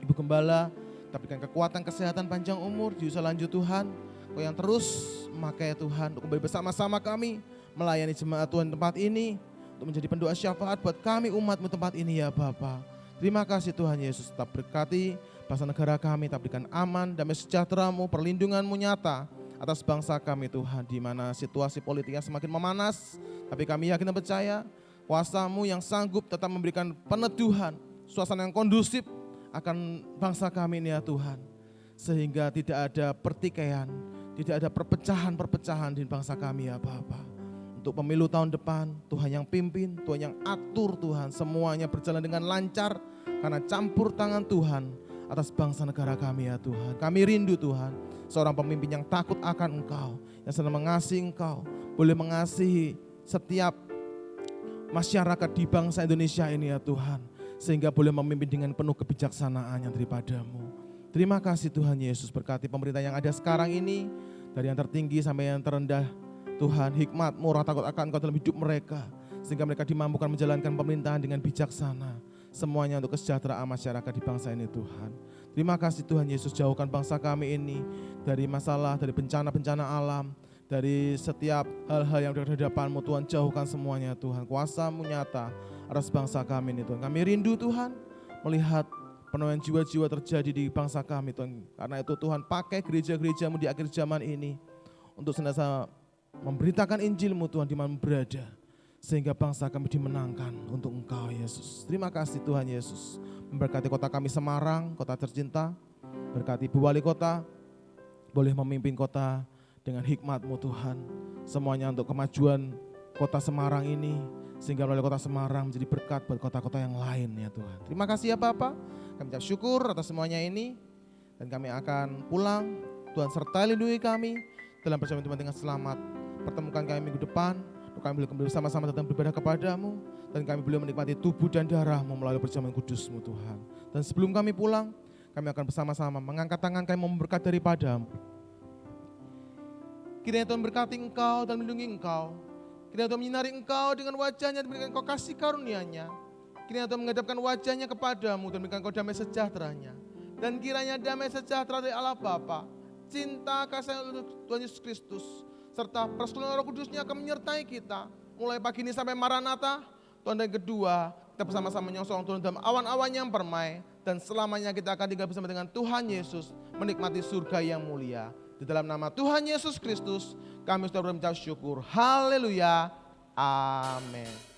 Ibu Gembala, berikan kekuatan, kesehatan, panjang umur di usia lanjut Tuhan. Kau yang terus memakai Tuhan untuk kembali bersama-sama kami melayani jemaat Tuhan tempat ini, untuk menjadi pendoa syafaat buat kami umat-Mu tempat ini ya Bapa. Terima kasih Tuhan Yesus, tetap berkati bangsa negara kami, tetap berikan aman, damai sejahtera-Mu, perlindungan-Mu nyata atas bangsa kami Tuhan, di mana situasi politiknya semakin memanas, tapi kami yakin dan percaya kuasa-Mu yang sanggup tetap memberikan peneduhan, suasana yang kondusif akan bangsa kami ini ya Tuhan, sehingga tidak ada pertikaian, tidak ada perpecahan-perpecahan di bangsa kami ya Bapa. Untuk pemilu tahun depan, Tuhan yang pimpin, Tuhan yang atur Tuhan, semuanya berjalan dengan lancar karena campur tangan Tuhan atas bangsa negara kami ya Tuhan. Kami rindu Tuhan, seorang pemimpin yang takut akan Engkau, yang senang mengasihi Engkau, boleh mengasihi setiap masyarakat di bangsa Indonesia ini ya Tuhan, sehingga boleh memimpin dengan penuh kebijaksanaan yang daripada-Mu. Terima kasih Tuhan Yesus, berkati pemerintah yang ada sekarang ini, dari yang tertinggi sampai yang terendah. Tuhan, hikmat-Mu, roh takut akan Engkau dalam hidup mereka, sehingga mereka dimampukan menjalankan pemerintahan dengan bijaksana. Semuanya untuk kesejahteraan masyarakat di bangsa ini Tuhan. Terima kasih Tuhan Yesus, jauhkan bangsa kami ini dari masalah, dari bencana-bencana alam, dari setiap hal-hal yang ada di hadapan-Mu Tuhan, jauhkan semuanya Tuhan. Kuasa-Mu nyata atas bangsa kami ini Tuhan. Kami rindu Tuhan melihat penuaian jiwa-jiwa terjadi di bangsa kami Tuhan. Karena itu Tuhan, pakai gereja-gereja-Mu di akhir zaman ini untuk senantiasa memberitakan Injil-Mu Tuhan di mana berada, sehingga bangsa kami dimenangkan untuk Engkau Yesus. Terima kasih Tuhan Yesus, memberkati kota kami Semarang, kota tercinta. Berkati Ibu Wali Kota, boleh memimpin kota dengan hikmat-Mu Tuhan. Semuanya untuk kemajuan kota Semarang ini, sehingga melalui kota Semarang menjadi berkat buat kota-kota yang lain ya Tuhan. Terima kasih ya Bapa, kami ucap syukur atas semuanya ini, dan kami akan pulang. Tuhan sertai lindungi kami dalam perjalanan Tuhan dengan selamat. Pertemukan kami minggu depan, untuk kami boleh kembali bersama-sama datang beribadah kepada-Mu, dan kami boleh menikmati tubuh dan darah-Mu melalui perjamuan kudus-Mu Tuhan. Dan sebelum kami pulang, kami akan bersama-sama mengangkat tangan kami memberkat daripada-Mu. Kiranya Tuhan berkati Engkau dan melindungi Engkau. Kiranya Tuhan menyinari Engkau dengan wajah-Nya dan berikan Engkau kasih karunia-Nya. Kiranya Tuhan menghadapkan wajah-Nya kepada-Mu dan berikan Engkau damai sejahtera-Nya. Dan kiranya damai sejahtera dari Allah Bapa, cinta kasih Tuhan Yesus Kristus, serta persekutuan Roh Kudus-Nya akan menyertai kita mulai pagi ini sampai Maranatha. Tuhan, dan kedua, kita bersama-sama menyongsong Tuhan dalam awan-awan yang permai, dan selamanya kita akan tinggal bersama dengan Tuhan Yesus menikmati surga yang mulia. Di dalam nama Tuhan Yesus Kristus kami sudah berucap syukur. Haleluya. Amin.